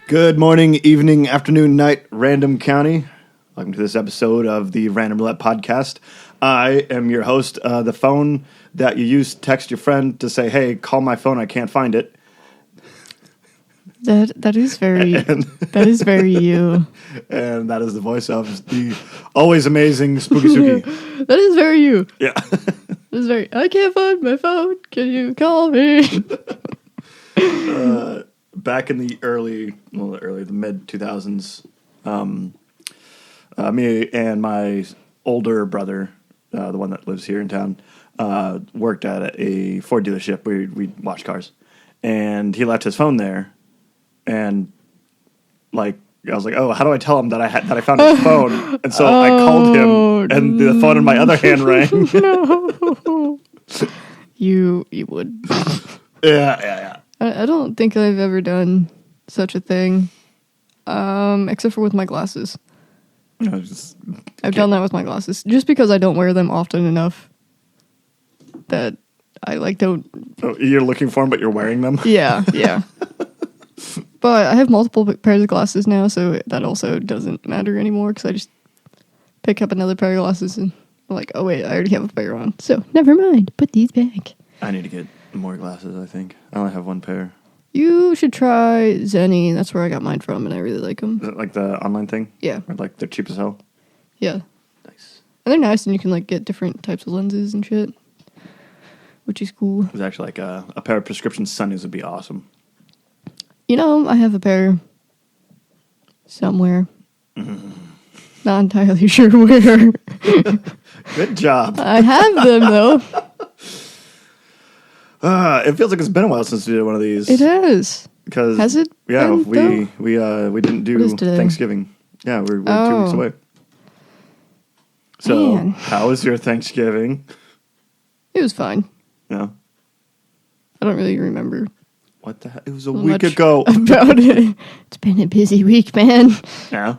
Good morning, evening, afternoon, night, Random County. Welcome to this episode of the Random Roulette Podcast. I am your host. The phone that you use to text your friend to say, hey, call my phone, I can't find it. That is very you. And that is the voice of the always amazing Spooky Suki. That is very you. Yeah. That is very, I can't find my phone, can you call me? Back in the the mid 2000s, me and my older brother, the one that lives here in town, worked at a Ford dealership. We watched cars, and he left his phone there, and I was like, oh, how do I tell him that I found his phone? And so I called him, and the phone in my other hand rang. No. You would. Yeah. I don't think I've ever done such a thing, except for with my glasses. I've done that with my glasses, just because I don't wear them often enough that I don't... Oh, you're looking for them, but you're wearing them? Yeah. But I have multiple pairs of glasses now, so that also doesn't matter anymore, because I just pick up another pair of glasses and I'm like, oh wait, I already have a pair on, so never mind, put these back. I need to get more glasses, I think. I only have one pair. You should try Zenny. That's where I got mine from, and I really like them. Is it like the online thing? Yeah. Or like they're cheap as hell? Yeah. Nice. And they're nice, and you can get different types of lenses and shit, which is cool. It was actually a pair of prescription sunnies would be awesome. I have a pair somewhere. Not entirely sure where. Good job. I have them, though. It feels like it's been a while since we did one of these. It has. Because has it? Yeah, been, we didn't do Thanksgiving. Yeah, we're 2 weeks away. So, Man. How was your Thanksgiving? It was fine. Yeah. I don't really remember. What the heck? It was a week ago. About it. It's been a busy week, man. Yeah.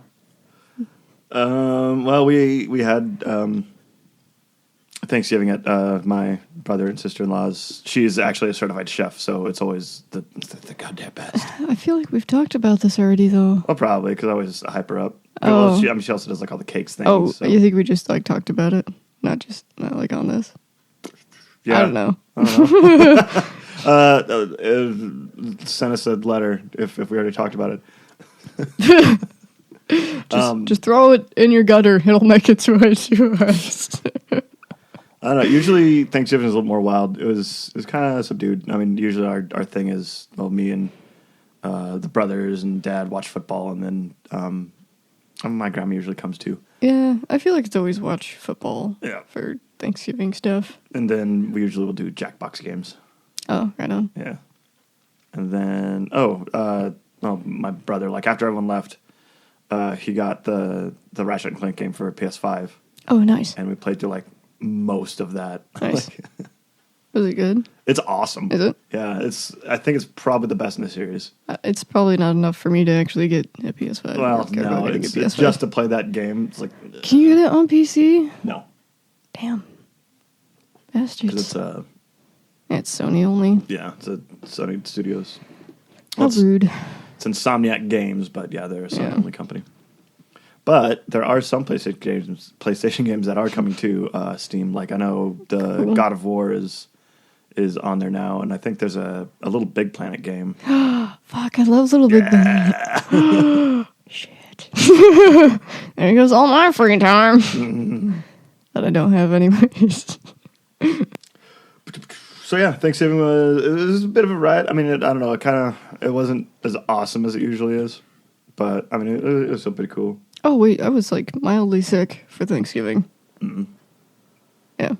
Well, we had Thanksgiving at my brother and sister-in-law's. She's actually a certified chef, so it's always the goddamn best. I feel like we've talked about this already, though. Well, probably, because I always hype her up. Oh. Well, she also does all the cakes things. Oh, so. You think we just talked about it? Not on this? Yeah. I don't know. Send us a letter if we already talked about it. Just throw it in your gutter. It'll make its way to us. I don't know. Usually Thanksgiving is a little more wild. It was kind of subdued. I mean, usually our thing is, me and the brothers and dad watch football, and then my grandma usually comes too. Yeah, I feel like it's always watch football. Yeah. For Thanksgiving stuff. And then we usually will do Jackbox games. Oh, right on. Yeah. And then my brother, after everyone left, he got the Ratchet and Clank game for PS5. Oh, nice. And we played through most of that. Nice. Was it good? It's awesome. Is it? Yeah, I think it's probably the best in the series. It's probably not enough for me to actually get a PS5. Well, no, it's just to play that game. It's can you get it on PC? No. Damn. Bastards. Because it's Sony only. Yeah, it's a Sony Studios. How rude. It's Insomniac Games, but yeah, they're a Sony only company. But there are some PlayStation games that are coming to Steam. I know the God of War is on there now, and I think there's a Little Big Planet game. Fuck, I love Little Big Planet. Shit. There goes all my free time. That I don't have anyways. So yeah, Thanksgiving was a bit of a riot. I mean, I don't know. It wasn't as awesome as it usually is, but I mean, it was still pretty cool. Oh wait, I was mildly sick for Thanksgiving. Mm-hmm. Yeah,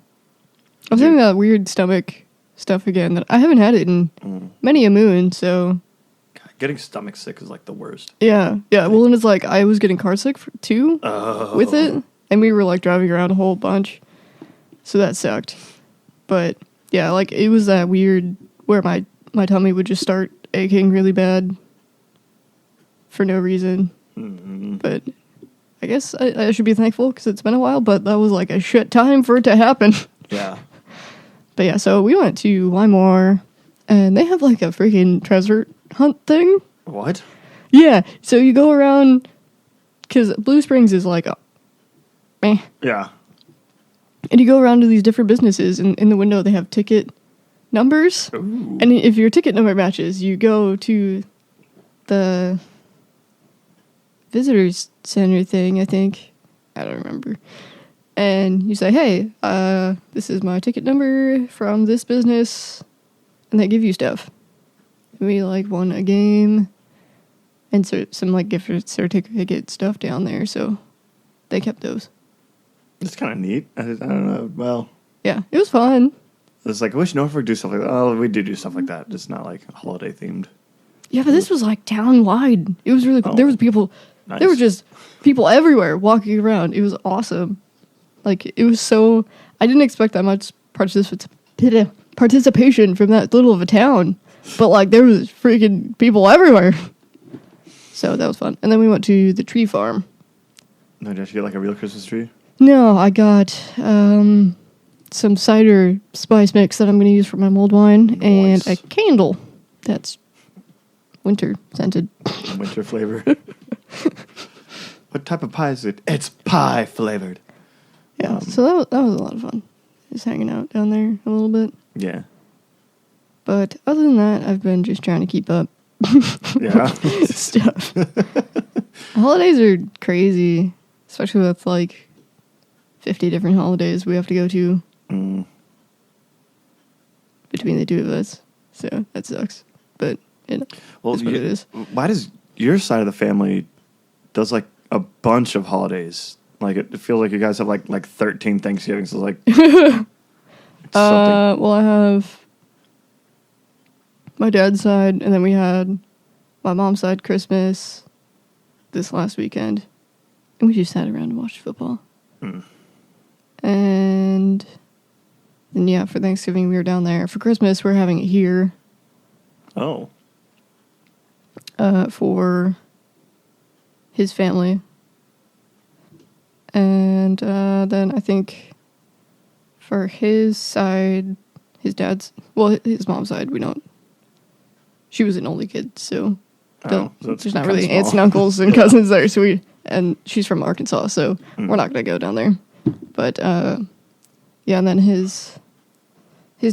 I was having that weird stomach stuff again that I haven't had it in many a moon. So getting stomach sick is the worst. Yeah. Well, and it's I was getting car sick too with it, and we were driving around a whole bunch, so that sucked. But yeah, it was that weird where my tummy would just start aching really bad for no reason. Mm-hmm. But I guess I should be thankful because it's been a while, but that was a shit time for it to happen. Yeah. But yeah, so we went to Wymore, and they have a freaking treasure hunt thing. What? Yeah, so you go around, because Blue Springs is like, meh. Yeah. And you go around to these different businesses, and in the window they have ticket numbers. Ooh. And if your ticket number matches, you go to the visitors center thing, I think. I don't remember. And you say, hey, this is my ticket number from this business. And they give you stuff. We won a game and so some gift certificate stuff down there. So they kept those. It's kind of neat. I don't know. Well, yeah, it was fun. It's I wish Norfolk do stuff like that. Oh, we do stuff like that. Just not holiday themed. Yeah, but this was town wide. It was really cool. Oh, there was people. nice. There were just people everywhere walking around. It was awesome. It was so. I didn't expect that much participation from that little of a town, but there was freaking people everywhere. So that was fun. And then we went to the tree farm. No, did you get a real Christmas tree? No, I got some cider spice mix that I'm going to use for my mulled wine, Nice. and a candle that's winter scented. Winter flavor. What type of pie is it? It's pie flavored. Yeah, so that was a lot of fun. Just hanging out down there a little bit. Yeah. But other than that, I've been just trying to keep up. Yeah. Stuff. Holidays are crazy, especially with 50 different holidays we have to go to between the two of us. So that sucks. But that's what it is. Why does your side of the family does a bunch of holidays? It feels like you guys have 13 Thanksgivings. So something. Well, I have my dad's side, and then we had my mom's side Christmas this last weekend, and we just sat around and watched football. And then for Thanksgiving we were down there. For Christmas we're having it here. Oh. For his family. And then I think for his side, his mom's side, we don't. She was an only kid, so there's not really aunts and uncles and cousins there. So and she's from Arkansas, so we're not gonna go down there. But and then his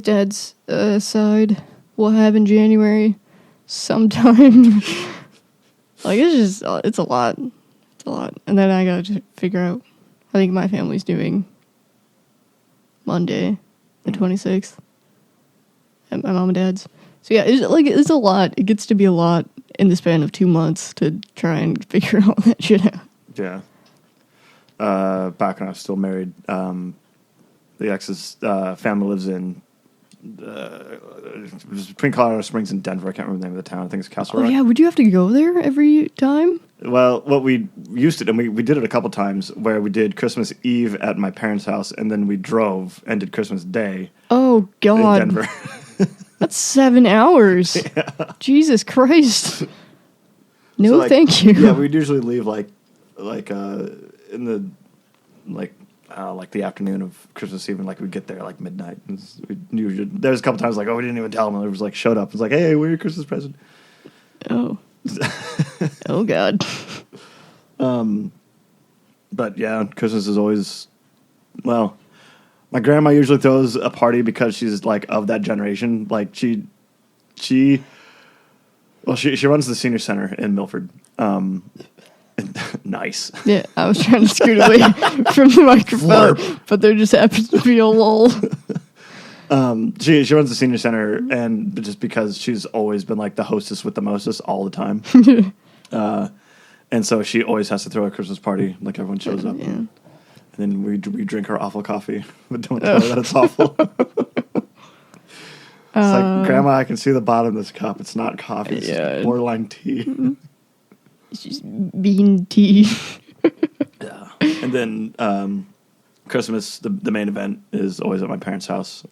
dad's side we'll have in January sometime. It's a lot. It's a lot. And then I gotta figure out. I think my family's doing Monday, the 26th, at my mom and dad's. So yeah, it's a lot. It gets to be a lot in the span of 2 months to try and figure all that shit out. Yeah. Back when I was still married, the ex's family lives in it was between Colorado Springs and Denver. I can't remember the name of the town. I think it's Castle Rock. Oh yeah, would you have to go there every time? Well, what we used to, and we did it a couple times, where we did Christmas Eve at my parents' house, and then we drove and did Christmas Day. Oh God, in Denver. That's 7 hours. Yeah. Jesus Christ. No, So, thank you. Yeah, we'd usually leave in the the afternoon of Christmas Eve, and we'd get there midnight. And there's a couple times we didn't even tell them. It was showed up. It's hey, we're your Christmas present. Oh. Oh God. But yeah, Christmas is always, well, my grandma usually throws a party because she's of that generation. She runs the senior center in Milford. Nice. Yeah, I was trying to scoot away from the microphone, but there just happens to be a lull. She runs the senior center, and just because she's always been the hostess with the mostest all the time. And so she always has to throw a Christmas party, everyone shows up. Yeah. And then we drink her awful coffee, but don't tell her that it's awful. It's Grandma, I can see the bottom of this cup. It's not coffee. It's borderline tea. It's just bean tea. Yeah. And then Christmas, the main event is always at my parents' house.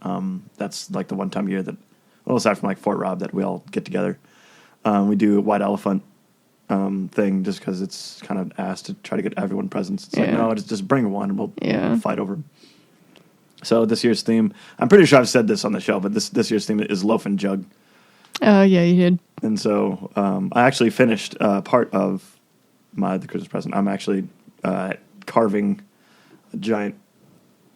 That's the one time a year that, well, aside from Fort Rob, that we all get together. We do a white elephant thing just because it's kind of asked to try to get everyone presents. It's no, just bring one and we'll fight over them. So this year's theme, I'm pretty sure I've said this on the show, but this year's theme is Loaf and Jug. Oh, yeah, you did. And so I actually finished part of the Christmas present. I'm actually carving a giant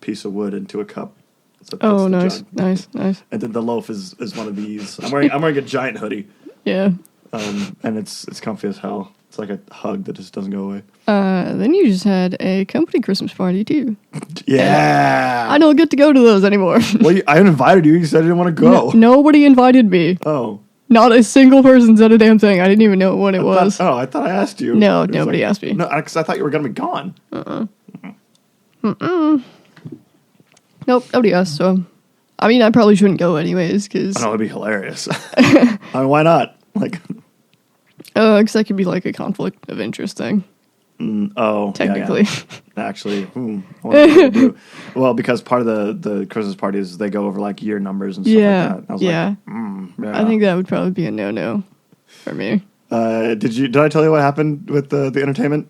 piece of wood into a cup. So Oh, nice, nice. And then the loaf is one of these. I'm wearing a giant hoodie. Yeah. And it's comfy as hell. It's like a hug that just doesn't go away. Then you just had a company Christmas party, too. Yeah. I don't get to go to those anymore. Well, I invited you. You said you didn't want to go. Nobody invited me. Oh. Not a single person said a damn thing. I didn't even know what it was. I thought I asked you. No, nobody asked me. No, because I thought you were going to be gone. Nope, nobody asked, so... I mean, I probably shouldn't go anyways, because... I know, it'd be hilarious. I mean, why not? Like... because that could be like a conflict of interest thing. Technically. Yeah. Actually, I wonder what they do. Well, because part of the Christmas party is they go over like year numbers and stuff like that. And I was like, yeah. I think that would probably be a no-no for me. Did I tell you what happened with the entertainment?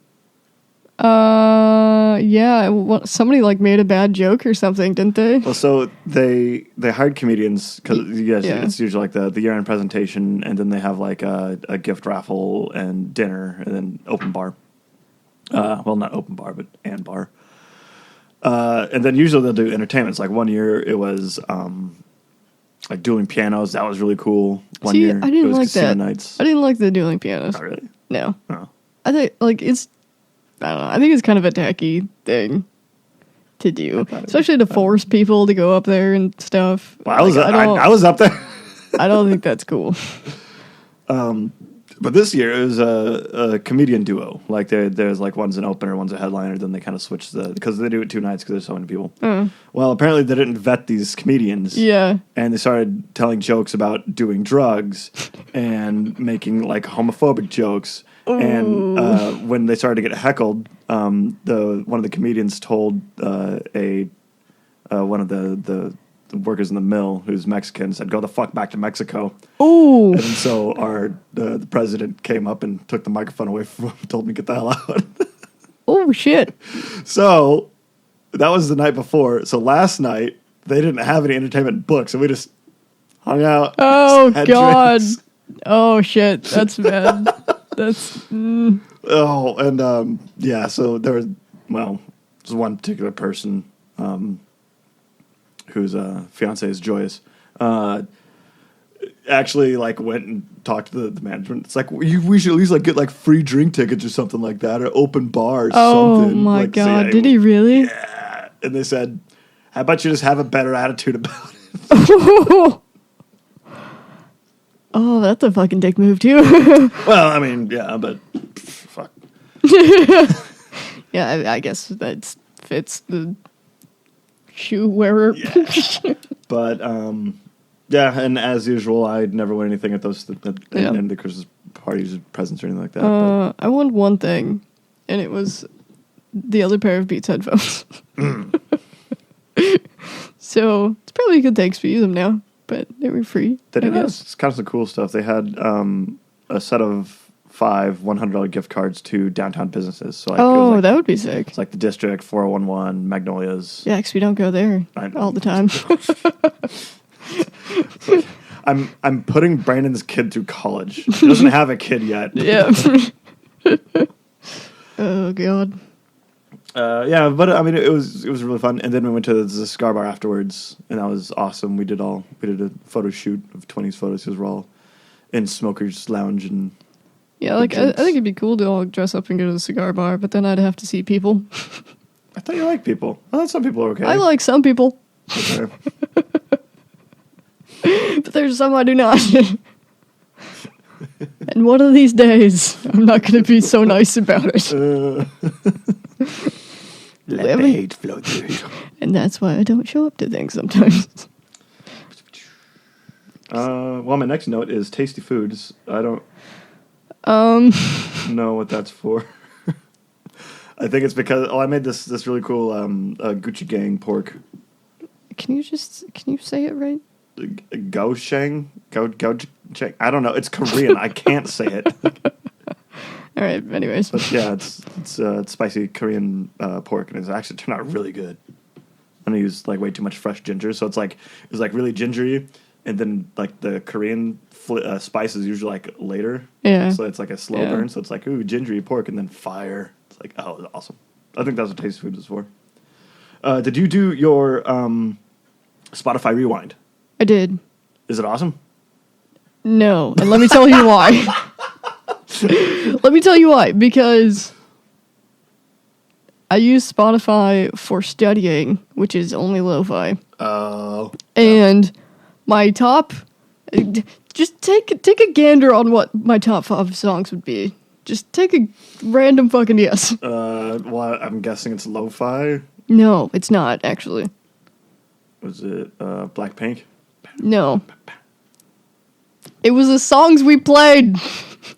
Yeah. Somebody like made a bad joke or something, didn't they? Well, so they hired comedians because it's usually like the year-end presentation, and then they have like a gift raffle and dinner, and then open bar. Well, not open bar, but and bar. And then usually they'll do entertainments. Like one year it was like dueling pianos. That was really cool. One year I didn't it was like casino that. nights. I didn't like the dueling pianos. Not really. No. Oh. I think like I don't know. I think it's kind of a tacky thing to do, especially to force people to go up there and stuff. Well, I was up there. I don't think that's cool. But this year it was a comedian duo. Like there's like one's an opener, one's a headliner. Then they kind of switch because they do it 2 nights because there's so many people. Well, apparently they didn't vet these comedians. Yeah, and they started telling jokes about doing drugs and making like homophobic jokes. Ooh. And when they started to get heckled, one of the comedians told one of the workers in the mill who's Mexican said, "Go the fuck back to Mexico." Ooh. And so the president came up and took the microphone away from him and told me to get the hell out. Oh shit. So that was the night before. So last night they didn't have any entertainment booked, so we just hung out. Oh god. Drinks. Oh shit. That's bad. That's Oh, and so there was one particular person whose fiance is Joyous, actually like went and talked to the management. It's like we should at least like get like free drink tickets or something like that, or open bars. Oh something. My like, god, did he really? Yeah, and they said, "How about you just have a better attitude about it?" Oh, that's a fucking dick move too. Well, I mean, yeah, but fuck. Yeah, I guess that fits the shoe wearer. Yeah. But yeah, and as usual, I'd never win anything at those and the Christmas parties or presents or anything like that. I won one thing, and it was the other pair of Beats headphones. So it's probably a good thing to use them now, but they were free. It's kind of some cool stuff. They had a set of 5 $100 gift cards to downtown businesses. So like, it was like, that would be sick. It's like the District, 4011, Magnolias. Yeah, because we don't go there all the time. Like, I'm putting Brandon's kid through college. He doesn't have a kid yet. Yeah. Oh god. Yeah, but I mean, it was really fun. And then we went to the cigar bar afterwards, and that was awesome. We did a photo shoot of 20s photos because we're all in Smokers Lounge and. Yeah, like I think it'd be cool to all dress up and go to the cigar bar, but then I'd have to see people. I thought you liked people. I thought some people were okay. I like some people. Okay. But there's some I do not. And one of these days, I'm not going to be so nice about it. Let the hate flow through you. And that's why I don't show up to things sometimes. Well, my next note is tasty foods. I don't know what that's for. I think it's because I made this really cool Gucci Gang pork. Can you say it right? Gochujang? Gochujang? I don't know. It's Korean. I can't say it. All right. Anyways, but yeah, it's spicy Korean pork, and it's actually turned out really good. I'm gonna use like way too much fresh ginger, so it's like really gingery, and then like the Korean spice is usually like later. Yeah. So it's like a slow burn. So it's like, ooh, gingery pork, and then fire. It's like, oh, it's awesome. I think that's what Tasty Foods is for. Did you do your Spotify Rewind? I did. Is it awesome? No, and let me tell you why. Let me tell you why. Because I use Spotify for studying, which is only lo-fi. Oh. And my top... Just take a gander on what my top 5 songs would be. Just take a random fucking guess. Well, I'm guessing it's lo-fi. No, it's not, actually. Was it Blackpink? No. It was the songs we played.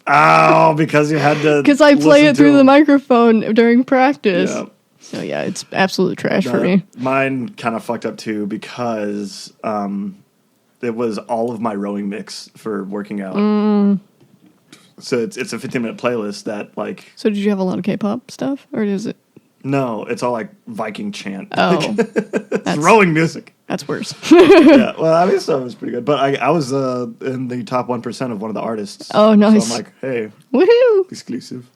Oh, because you had to. Because I play it through the microphone during practice. Yeah. So yeah, it's absolute trash for me. Mine kind of fucked up too because it was all of my rowing mix for working out. So it's a 15-minute playlist that like. So did you have a lot of K-pop stuff, or is it? No, it's all like Viking chant. Oh, it's rowing music. That's worse. Yeah, well, I mean, so it was pretty good. But I was in the top 1% of one of the artists. Oh, nice. So I'm like, hey, woohoo! Exclusive.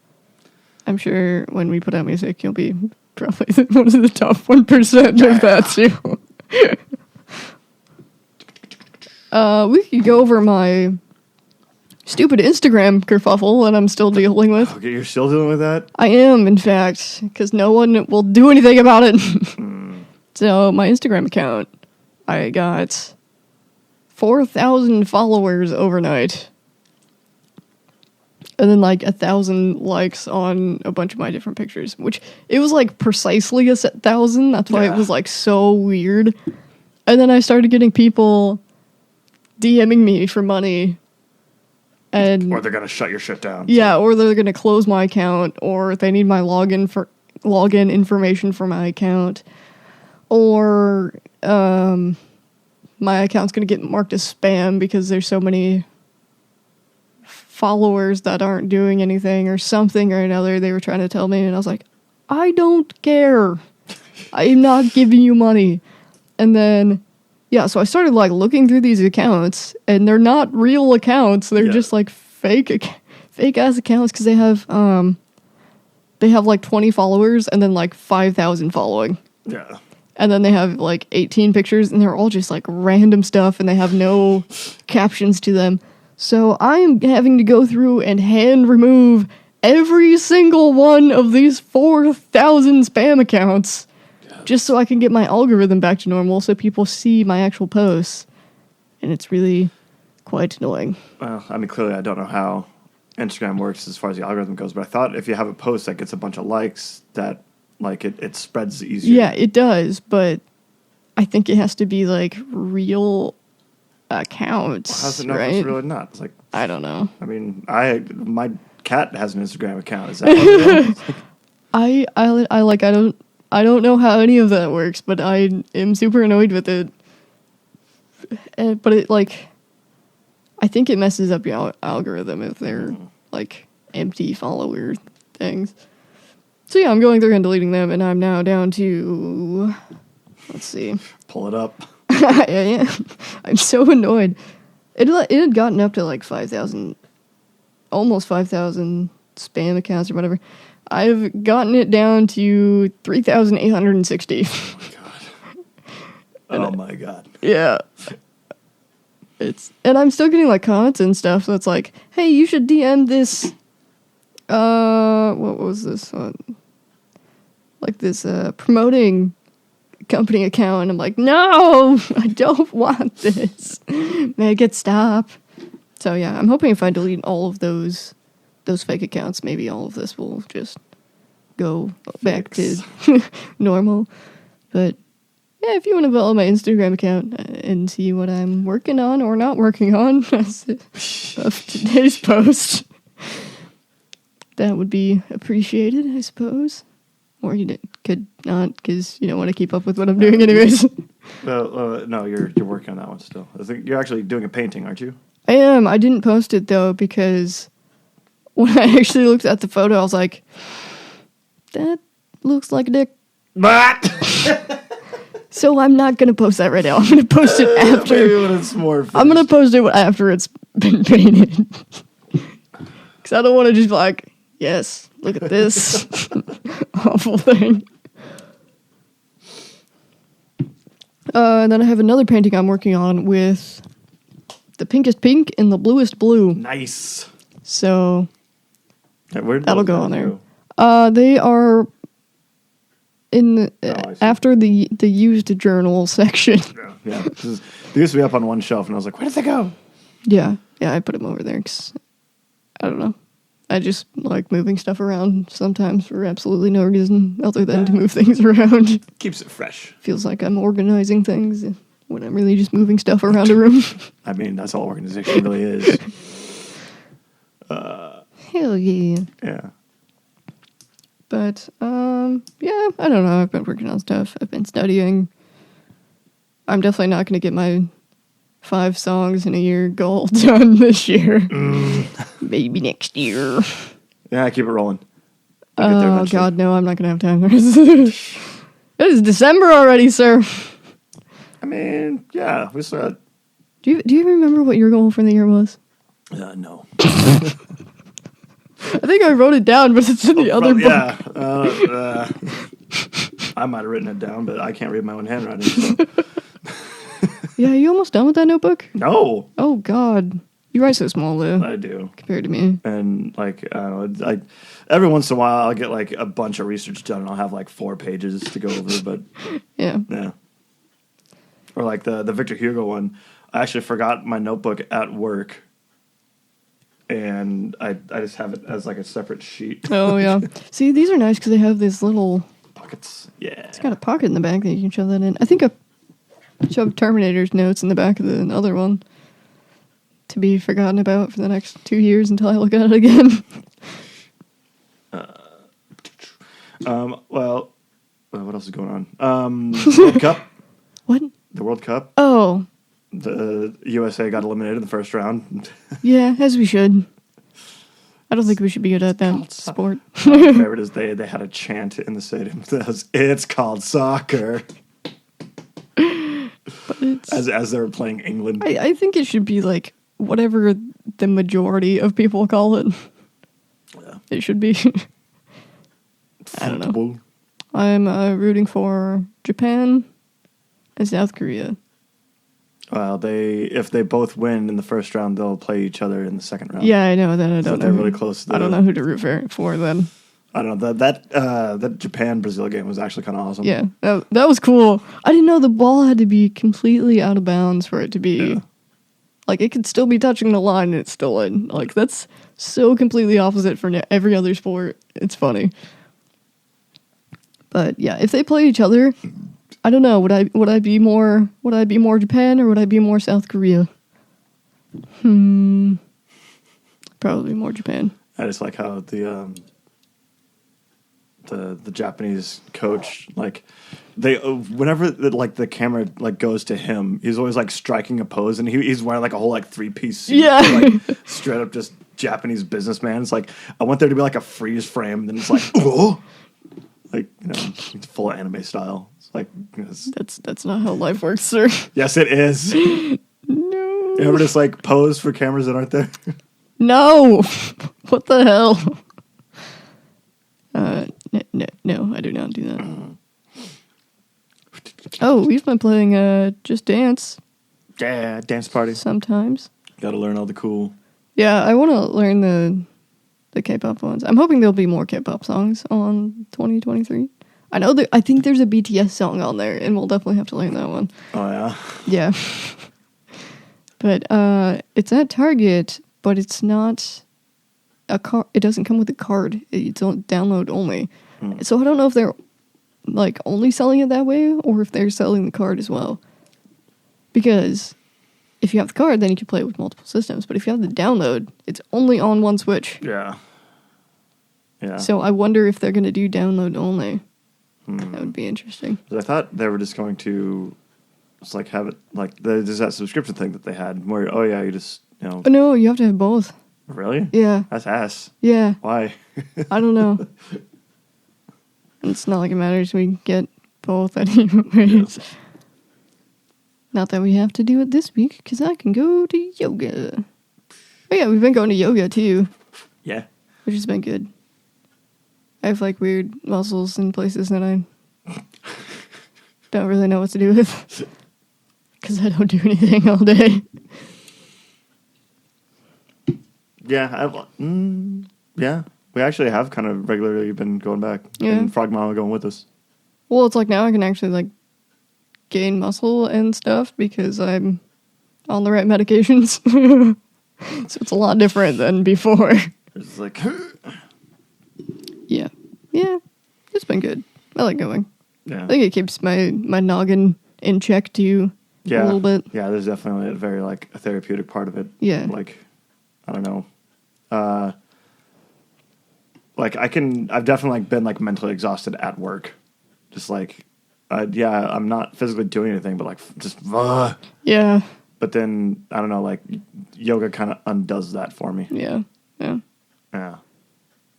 I'm sure when we put out music, you'll be probably one of the top 1% of that too. We could go over my stupid Instagram kerfuffle that I'm still dealing with. Okay, you're still dealing with that? I am, in fact, because no one will do anything about it. So, my Instagram account, I got 4,000 followers overnight. And then, like, 1,000 likes on a bunch of my different pictures. Which, it was, like, precisely 1,000. That's why it was, like, so weird. And then I started getting people DMing me for money. And or they're going to shut your shit down. Yeah, or they're going to close my account. Or they need my login information for my account. Or my account's going to get marked as spam because there's so many followers that aren't doing anything or something or another. They were trying to tell me, and I was like, I don't care. I'm not giving you money. And then, yeah, so I started like looking through these accounts, and they're not real accounts. They're just like fake ass accounts because they have like 20 followers and then like 5,000 following. Yeah. And then they have like 18 pictures, and they're all just like random stuff, and they have no captions to them. So I'm having to go through and hand remove every single one of these 4,000 spam accounts just so I can get my algorithm back to normal so people see my actual posts. And it's really quite annoying. Well, I mean, clearly I don't know how Instagram works as far as the algorithm goes, but I thought if you have a post that gets a bunch of likes, that like it spreads easier. Yeah, it does, but I think it has to be like real accounts. Well, how's it know right? if it's real or not? It's like, I don't know. I mean, my cat has an Instagram account. Is that real? I don't know how any of that works, but I am super annoyed with it. But it like, I think it messes up your algorithm if they're like empty follower things. So yeah, I'm going through and deleting them, and I'm now down to, let's see. Pull it up. I am. I'm so annoyed. It had gotten up to like 5,000, almost 5,000 spam accounts or whatever. I've gotten it down to 3,860. Oh my god. Yeah. And I'm still getting like comments and stuff that's like, hey, you should DM this, what was this one? Like this, promoting company account. And I'm like, no, I don't want this. Make it stop. So yeah, I'm hoping if I delete all of those fake accounts, maybe all of this will just go back to normal. But yeah, if you want to follow my Instagram account and see what I'm working on or not working on as of today's post, that would be appreciated, I suppose. Or you could not, because you don't want to keep up with what I'm doing anyways. No, you're working on that one still. I think you're actually doing a painting, aren't you? I am. I didn't post it, though, because when I actually looked at the photo, I was like, that looks like a dick. But So I'm not gonna post that right now. I'm gonna post it after. Maybe when it's more finished. I'm gonna post it after it's been painted. Because I don't want to just be like, yes, look at this awful thing. And then I have another painting I'm working on with the pinkest pink and the bluest blue. Nice. So that'll go on there. They are in the, after the used journal section. Yeah. They used to be up on one shelf, and I was like, where did they go? Yeah, I put them over there because, I don't know. I just like moving stuff around sometimes for absolutely no reason other than to move things around. Keeps it fresh. Feels like I'm organizing things when I'm really just moving stuff around a room. I mean, that's all organization really is. Hell yeah. Yeah. But, yeah, I don't know. I've been working on stuff. I've been studying. I'm definitely not going to get my 5 songs in a year goal done this year. Maybe next year. Yeah, keep it rolling. Oh, God, no, I'm not going to have time. It is December already, sir. I mean, yeah, we still got... Do you remember what your goal for the year was? No. I think I wrote it down, but it's in the other book. Yeah. I might have written it down, but I can't read my own handwriting. So. Yeah, are you almost done with that notebook? No. Oh, God. You write so small, though. I do. Compared to me. And, like, I don't know, every once in a while, I'll get, like, a bunch of research done, and I'll have, like, 4 pages to go over, but... Yeah. Or, like, the Victor Hugo one. I actually forgot my notebook at work, and I just have it as, like, a separate sheet. Oh, yeah. See, these are nice because they have this little... Pockets. Yeah. It's got a pocket in the back that you can shove that in. I think I shoved Terminator's notes in the back of the other one to be forgotten about for the next 2 years until I look at it again. Well, what else is going on? World Cup. What? The World Cup. Oh. The USA got eliminated in the first round. Yeah, as we should. I don't think we should be good at that sport. My favorite is they had a chant in the stadium that was, "It's called soccer." As they were playing England. I think it should be like whatever the majority of people call it. Yeah. It should be. I don't know. I'm rooting for Japan and South Korea. Well, if they both win in the first round, they'll play each other in the second round. Yeah, I know that. I don't so know. They're really close. I don't know who to root for then. I don't know. That Japan-Brazil game was actually kind of awesome. Yeah, that was cool. I didn't know the ball had to be completely out of bounds for it to be... Yeah. Like, it could still be touching the line and it's still in. Like, that's so completely opposite for every other sport. It's funny. But, yeah, if they play each other... I don't know. Would I be more Japan or would I be more South Korea? Probably more Japan. I just like how the Japanese coach, like, they whenever the camera like goes to him, he's always like striking a pose, and he's wearing like a whole like 3-piece suit. Yeah, like straight up just Japanese businessman. It's like I want there to be like a freeze frame, and then it's like oh. Like, it's full anime style. It's like that's not how life works, sir. Yes, it is. No. You ever just like pose for cameras that aren't there? No. What the hell? No, I do not do that. Oh, we've been playing Just Dance. Yeah, dance party. Sometimes. Got to learn all the cool. Yeah, I want to learn the K-pop ones. I'm hoping there'll be more K-pop songs on 2023. I think there's a BTS song on there, and we'll definitely have to learn that one. Oh, yeah? Yeah. But it's at Target, but it's not a card. It doesn't come with a card. It's on download only. So I don't know if they're like only selling it that way, or if they're selling the card as well. Because if you have the card, then you can play it with multiple systems. But if you have the download, it's only on one Switch. Yeah. Yeah. So I wonder if they're going to do download only. That would be interesting. I thought they were just going to just like have it like there's that subscription thing that they had where you just Oh, no, you have to have both. Really? Yeah. That's ass. Yeah. Why? I don't know. It's not like it matters. We get both anyways. Yeah. Not that we have to do it this week, because I can go to yoga. Oh yeah, we've been going to yoga too. Yeah. Which has been good. I have like weird muscles in places that I don't really know what to do with. Because I don't do anything all day. Yeah, yeah. We actually have kind of regularly been going back. Yeah. And Frog Mama going with us. Well, it's like now I can actually like gain muscle and stuff because I'm on the right medications. So it's a lot different than before. It's like... Yeah. Yeah. It's been good. I like going. Yeah. I think it keeps my noggin in check too. Yeah. A little bit. Yeah, there's definitely a very like a therapeutic part of it. Yeah. Like, I don't know. Like I've definitely like been like mentally exhausted at work. Just like, yeah, I'm not physically doing anything, but like just, Yeah. But then, I don't know, like yoga kind of undoes that for me. Yeah. Yeah. Yeah.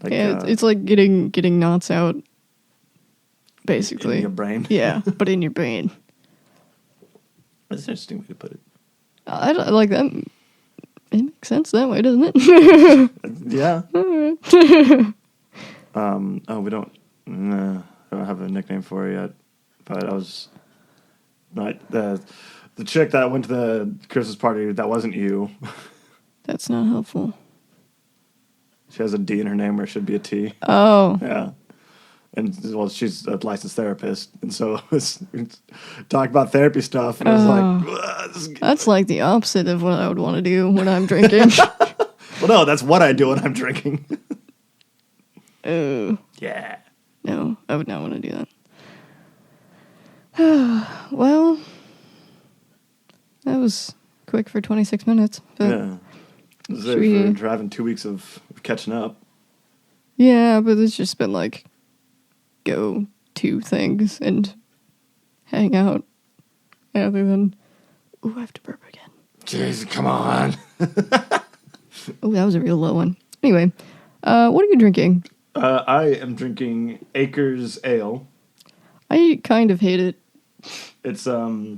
Like, Yeah, it's like getting knots out, basically. In your brain? Yeah, but in your brain. That's an interesting way to put it. I don't, like that. It makes sense that way, doesn't it? Yeah. Oh, we don't... Nah, I don't have a nickname for it yet. But I was... Not the chick that went to the Christmas party, that wasn't you. That's not helpful. She has a D in her name where it should be a T. Oh. Yeah. And, well, she's a licensed therapist. And so it's talk about therapy stuff. And I was like... That's like the opposite of what I would want to do when I'm drinking. Well, no, that's what I do when I'm drinking. Oh. Yeah. No, I would not want to do that. Well, that was quick for 26 minutes. But Yeah. This is it for driving 2 weeks of catching up. Yeah, but it's just been like go to things and hang out rather than, ooh, I have to burp again. Jeez, come on. Oh, that was a real low one. Anyway, what are you drinking? I am drinking Acres Ale. I kind of hate it. It's Is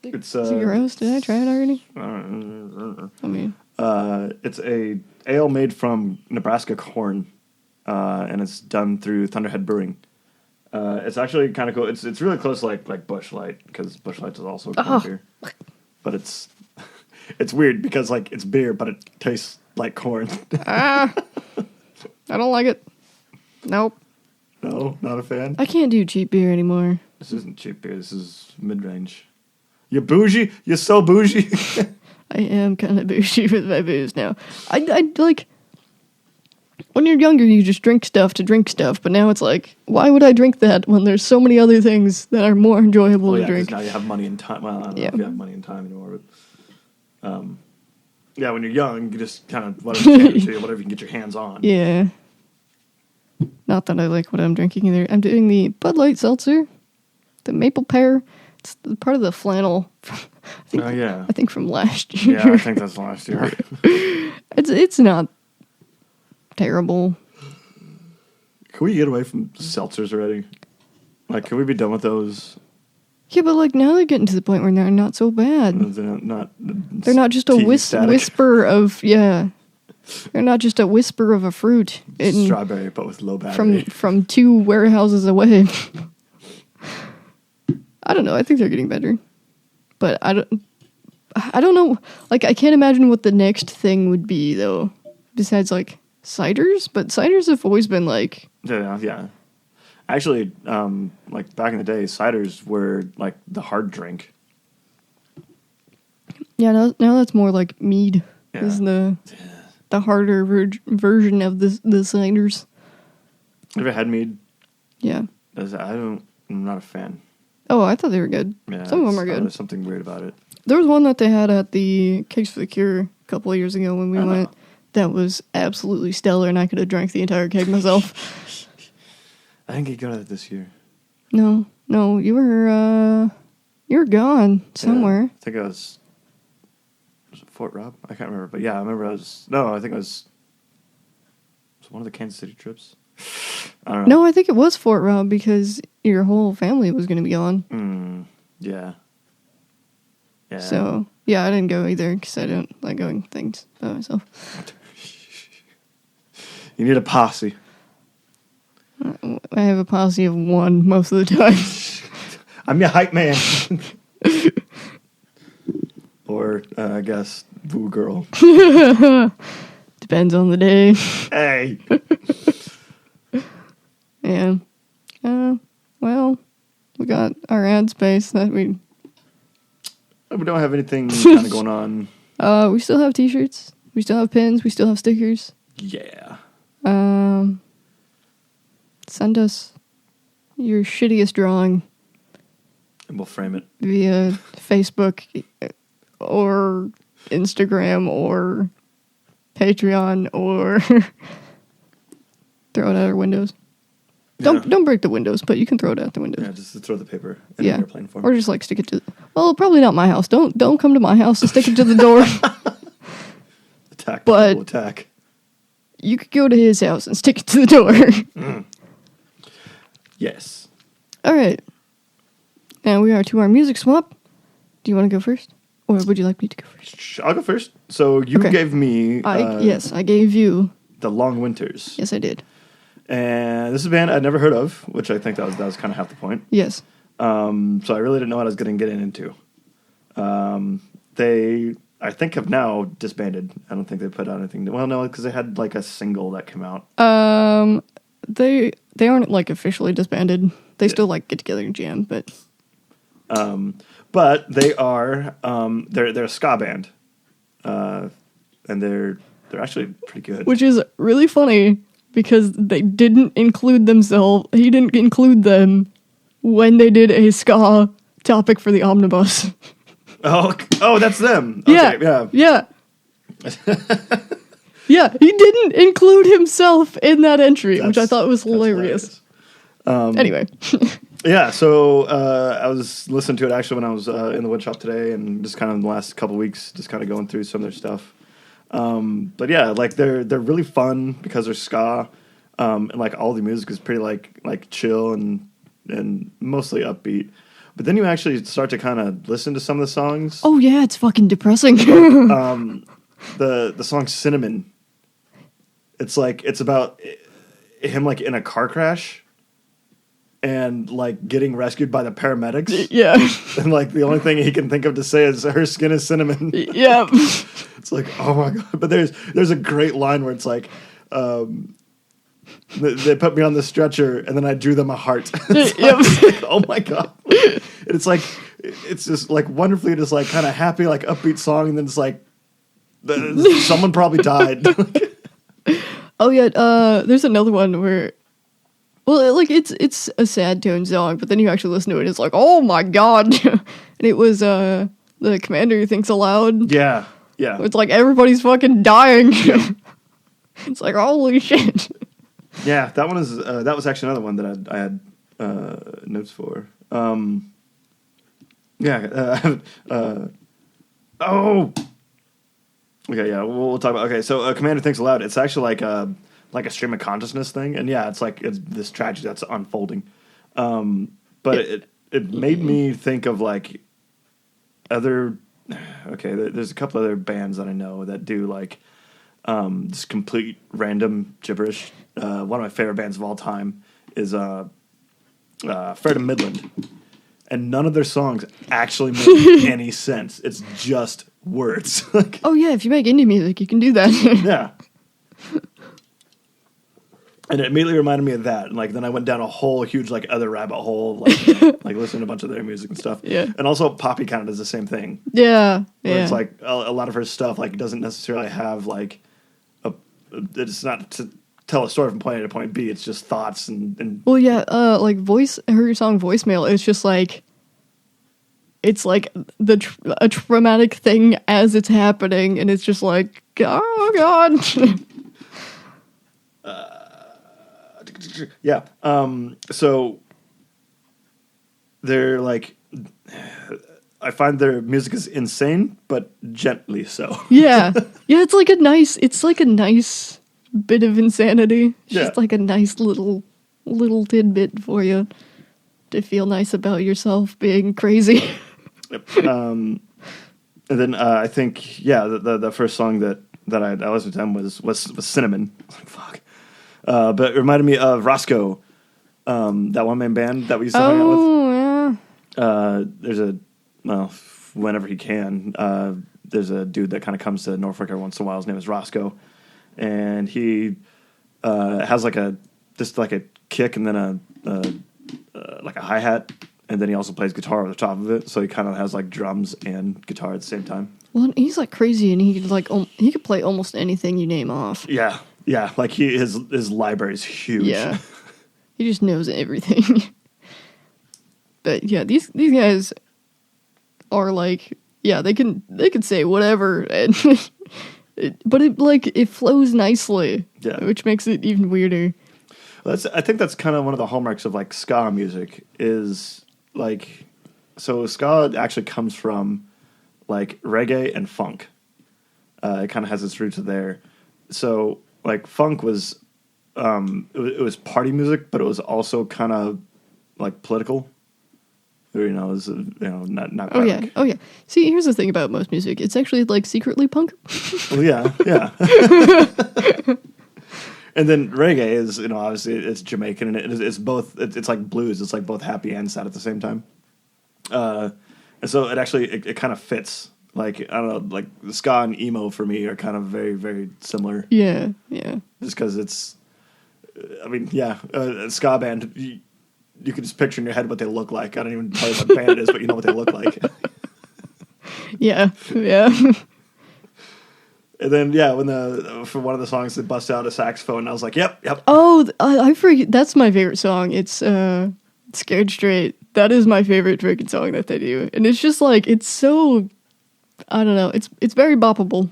it gross? Did I try it already? I mean, it's a ale made from Nebraska corn, and it's done through Thunderhead Brewing. It's actually kind of cool. It's really close to like Busch Light, because Busch Light is also corn beer. But it's weird because like it's beer, but it tastes like corn. I don't like it. Nope. No, not a fan. I can't do cheap beer anymore. This isn't cheap beer. This is mid-range. You bougie? You so bougie? I am kind of bougie with my booze now. I like, when you're younger, you just drink stuff to drink stuff, but now it's like, why would I drink that when there's so many other things that are more enjoyable to drink? Now you have money and time. Well, I don't know if you have money and time anymore, but yeah, when you're young, you just kind of whatever you can get your hands on. Yeah. Not that I like what I'm drinking either. I'm doing the Bud Light Seltzer, the Maple Pear. It's part of the flannel. I think from last year. Yeah, I think that's last year. It's not terrible. Can we get away from seltzers already? Like, can we be done with those? Yeah, but like now they're getting to the point where they're not so bad. They're not just a whisper of They're not just a whisper of a fruit. Strawberry, but with low battery. From 2 warehouses away. I don't know. I think they're getting better, but I don't know. Like, I can't imagine what the next thing would be though, besides like ciders. But ciders have always been like yeah. Actually, like back in the day, ciders were like the hard drink. Yeah, now that's more like mead. Yeah. Is the harder version of the ciders. You ever had mead? Yeah. I'm not a fan. Oh, I thought they were good. Yeah, some of them are good. There's something weird about it. There was one that they had at the Cakes for the Cure a couple of years ago when we went. That was absolutely stellar, and I could have drank the entire keg myself. I didn't get good at it this year. No, you were gone somewhere. Yeah, I think I was it Fort Rob? I can't remember, but yeah, I remember I think it was one of the Kansas City trips. I don't know. No, I think it was Fort Rob because your whole family was going to be gone. Yeah. Yeah. So, yeah, I didn't go either because I don't like going things by myself. You need a posse. I have a posse of one most of the time. I'm your hype man. Or, I guess, Boo Girl. Depends on the day. Hey. Yeah. Well, we got our ad space that we don't have anything kind of going on. We still have t-shirts. We still have pins. We still have stickers. Yeah. Send us your shittiest drawing. And we'll frame it. Via Facebook or Instagram or Patreon or throw it at our windows. Yeah. Don't break the windows, but you can throw it at the windows. Yeah, just throw the paper in an airplane form. Or just like stick it to. Well, probably not my house. Don't come to my house and stick it to the door. Attack. But attack. You could go to his house and stick it to the door. Yes. All right. Now we are to our music swap. Do you want to go first? Or would you like me to go first? I'll go first. So you gave me... yes, I gave you... The Long Winters. Yes, I did. And this is a band I'd never heard of, which I think that was kind of half the point. Yes. So I really didn't know what I was going to get into. They, I think, have now disbanded. I don't think they put out anything. Well, no, because they had like a single that came out. They aren't like officially disbanded. They still like get together and jam, but... But they are they're a ska band, and they're actually pretty good. Which is really funny because they didn't include themselves. He didn't include them when they did a ska topic for the omnibus. Oh, that's them. Okay, yeah. Yeah, he didn't include himself in that entry, which I thought was hilarious. Anyway. Yeah, so I was listening to it actually when I was in the wood shop today, and just kind of in the last couple of weeks, just kind of going through some of their stuff. But yeah, like they're really fun because they're ska, and like all the music is pretty like chill and mostly upbeat. But then you actually start to kind of listen to some of the songs. Oh yeah, it's fucking depressing. The song Cinnamon. It's about him like in a car crash. And, like, getting rescued by the paramedics. Yeah. And, like, the only thing he can think of to say is, her skin is cinnamon. Yeah. It's like, oh, my God. But there's a great line where it's like, they put me on the stretcher, and then I drew them a heart. Like, oh, my God. And it's just, like, wonderfully just, like, kind of happy, like, upbeat song, and then it's like, someone probably died. Oh, yeah, there's another one where... Well, like, it's a sad tone song, but then you actually listen to it, it's like, oh my God. And it was, the Commander Thinks Aloud. Yeah. It's like, everybody's fucking dying. Yeah. It's like, holy shit. Yeah, that one is, that was actually another one that I had, notes for. Oh! Okay, yeah, we'll talk about, okay, so, Commander Thinks Aloud, it's actually like a stream of consciousness thing, and yeah, it's this tragedy that's unfolding. But it made me think of like other. Okay, there's a couple other bands that I know that do like this complete random gibberish. One of my favorite bands of all time is Fred and Midland, and none of their songs actually make any sense. It's just words. Oh yeah, if you make indie music, you can do that. Yeah. And it immediately reminded me of that. And like then I went down a whole huge like other rabbit hole, like listening to a bunch of their music and stuff. Yeah. And also Poppy kind of does the same thing. Yeah. Where it's like a lot of her stuff like doesn't necessarily have like it's not to tell a story from point A to point B. It's just thoughts and well, yeah. Like her song Voicemail. It's just like it's like a traumatic thing as it's happening, and it's just like oh God. Yeah. So they're like, I find their music is insane, but gently so. Yeah. It's like a nice bit of insanity. It's just like a nice little tidbit for you to feel nice about yourself being crazy. And then I think the first song that I listened to them was Cinnamon. I was like, fuck. But it reminded me of Roscoe, that one man band that we used to hang out with. Oh yeah. Whenever he can, there's a dude that kind of comes to Norfolk every once in a while. His name is Roscoe, and he has like a kick and then a hi-hat, and then he also plays guitar over the top of it. So he kind of has like drums and guitar at the same time. Well, and he's like crazy, and he could play almost anything you name off. Yeah. Like his library is huge. Yeah, he just knows everything. But yeah, these guys are like, yeah, they can say whatever, and but it flows nicely. Yeah, which makes it even weirder. I think that's kind of one of the hallmarks of like ska music is like, so ska actually comes from like reggae and funk. It kind of has its roots there. So like funk was, it was party music, but it was also kind of like political. Or, it was not. Oh yeah, oh yeah. See, here's the thing about most music: it's actually like secretly punk. Well, yeah. And then reggae is, obviously it's Jamaican, and it's both. It's like blues. It's like both happy and sad at the same time. And so it kind of fits. Like, I don't know, like ska and emo for me are kind of very, very similar. Yeah. Just because it's, a ska band, you can just picture in your head what they look like. I don't even tell you what band it is, but you know what they look like. Yeah. And then, when for one of the songs they bust out a saxophone, I was like, yep. Oh, I forget. That's my favorite song. It's Scared Straight. That is my favorite freaking song that they do. And it's just like, it's so, I don't know. It's very boppable.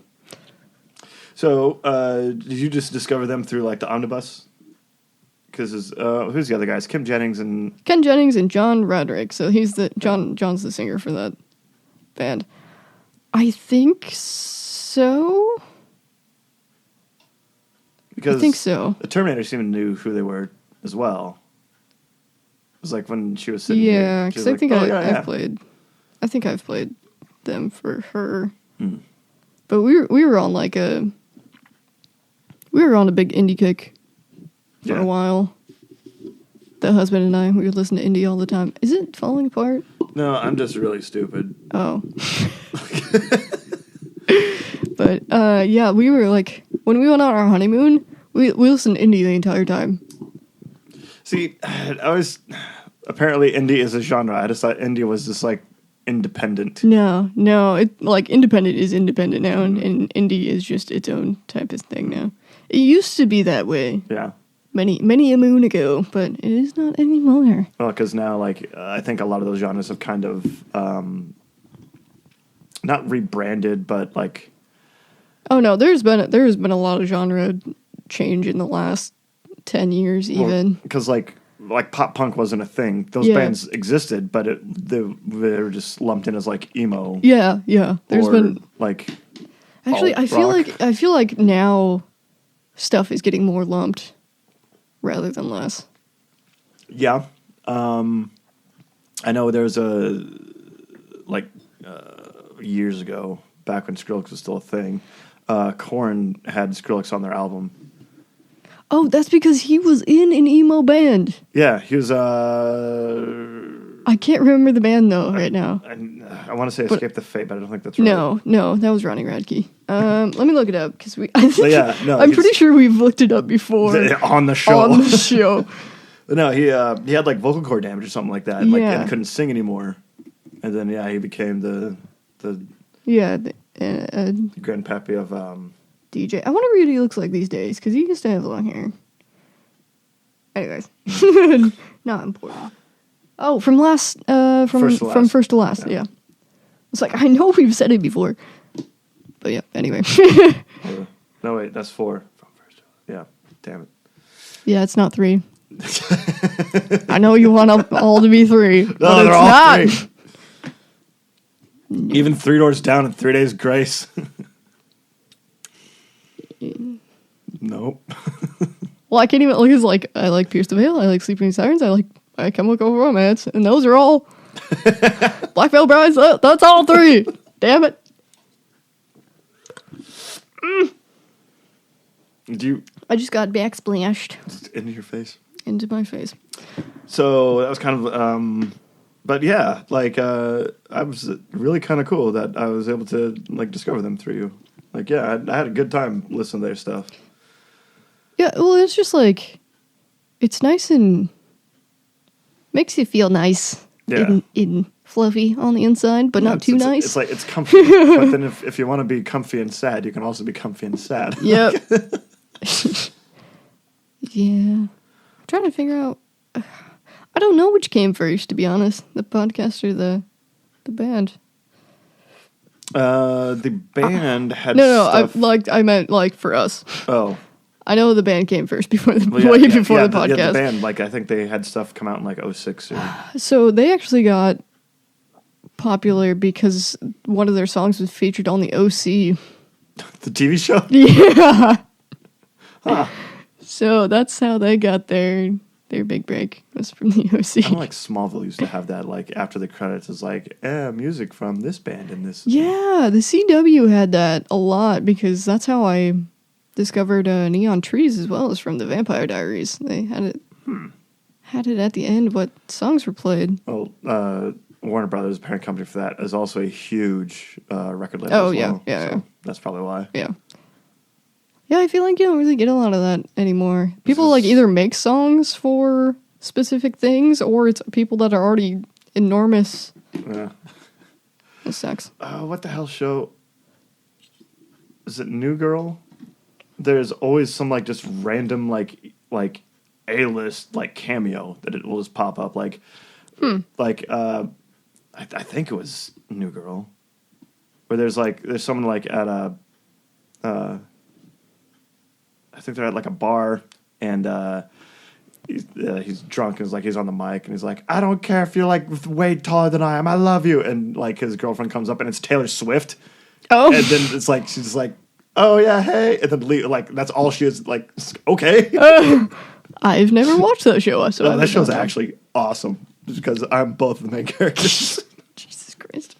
So, did you just discover them through like the omnibus? Because who's the other guys? Ken Jennings and John Roderick. So John's the singer for that band. I think so. Because I think so. The Terminator even knew who they were as well. It was like when she was sitting here. Yeah, because I think I've played. I think I've played them for her. But we were on like a big indie kick for a while. The husband and I, we would listen to indie all the time. Is it falling apart? No, I'm just really stupid. Oh. But we were like, when we went on our honeymoon, we listened to indie the entire time. See, apparently indie is a genre. I just thought indie was just like independent. No, it like independent is independent now, and indie is just its own type of thing now. It used to be that way. Yeah. Many a moon ago, but it is not anymore. Well, because now, like, I think a lot of those genres have kind of not rebranded, but like. Oh no, there's been a lot of genre change in the last 10 years, even. Because like pop punk wasn't a thing; those bands existed, but they were just lumped in as like emo. Yeah. There's been like. Actually, I feel like now stuff is getting more lumped rather than less. Yeah. I know there's years ago, back when Skrillex was still a thing, Korn had Skrillex on their album. Oh, that's because he was in an emo band. Yeah, he was, I can't remember the band, though, right now. I want to say Escape the Fate, but I don't think that's right. No, that was Ronnie Radke. Let me look it up, because I'm pretty sure we've looked it up before. On the show. No, he had like vocal cord damage or something like that, and couldn't sing anymore. And then he became the grandpappy of DJ. I wonder what he looks like these days, because he used to have long hair. Anyways, not important. Oh, from first to last, yeah. It's like, I know we've said it before, but yeah. Anyway. No, wait, that's 4 from first. Yeah, damn it. Yeah, it's not 3. I know you want all to be 3, no, but they're it's all not. 3. Even 3 Doors Down and 3 Days Grace. Nope. Well, I can't even look. It's like, I like Pierce the Veil, I like Sleeping Sirens, I like My Chemical Romance, and those are all Black Veil Brides. That's all 3. Damn it. I just got backsplashed into your face? into my face. So that was kind of, but yeah, like, I was really kind of cool that I was able to, like, discover them through you. Like, yeah, I had a good time listening to their stuff. Yeah, well, it's just like, it's nice and makes you feel nice. Yeah. In fluffy on the inside, but not too nice. It's like, it's comfy. But then if you want to be comfy and sad, you can also be comfy and sad. Yep. Yeah. I'm trying to figure out, I don't know which came first, to be honest. The podcast or the band. The band had No, stuff. I meant like for us. Oh. I know the band came first before the Well, before the podcast. Yeah, the band, like, I think they had stuff come out in like 06 or... So they actually got popular because one of their songs was featured on the OC. The TV show? Yeah. Huh. So that's how they got their big break, was from the OC. Kind of like Smallville used to have that, like, after the credits is like, music from this band and this. Yeah, the CW had that a lot because that's how I discovered Neon Trees as well as from the Vampire Diaries. They had it at the end what songs were played. Well, Warner Brothers, parent company for that, is also a huge record label Oh, as yeah, well. yeah, So yeah. that's probably why. Yeah. Yeah, I feel like you don't really get a lot of that anymore. People like either make songs for specific things or it's people that are already enormous. Yeah. It sucks. What the hell show? Is it New Girl? There's always some, like, just random, like A-list, like, cameo that it will just pop up. Like, I think it was New Girl. Where there's someone, like, at a, I think they're at, like, a bar, and he's drunk, and he's on the mic, and he's like, I don't care if you're, like, way taller than I am, I love you. And, like, his girlfriend comes up, and it's Taylor Swift. Oh. And then it's like, she's just like, oh, yeah, hey. And then, like, that's all she is, like, okay. I've never watched that show. So No, that show's actually awesome. Just because I'm both of the main characters. Jesus Christ.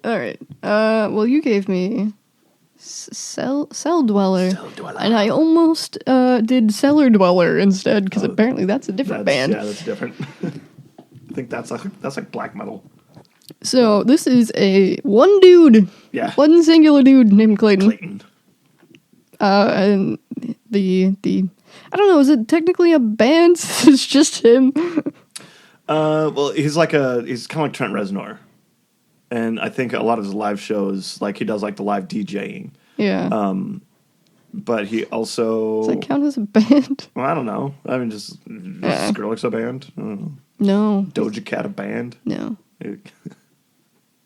All right. Well, you gave me Celldweller. And I almost did Cellar Dweller instead, because apparently that's a different band. Yeah, that's different. I think that's like black metal. So this is one dude. Yeah. One singular dude named Clayton. Clayton. And the I don't know, is it technically a band? It's just him. Well, he's kind of like Trent Reznor. And I think a lot of his live shows, like, he does, like, the live DJing. Yeah. But he also... Does that count as a band? Well, I don't know. I mean, just Skrillex a band? I don't know. No. Doja Cat a band? No.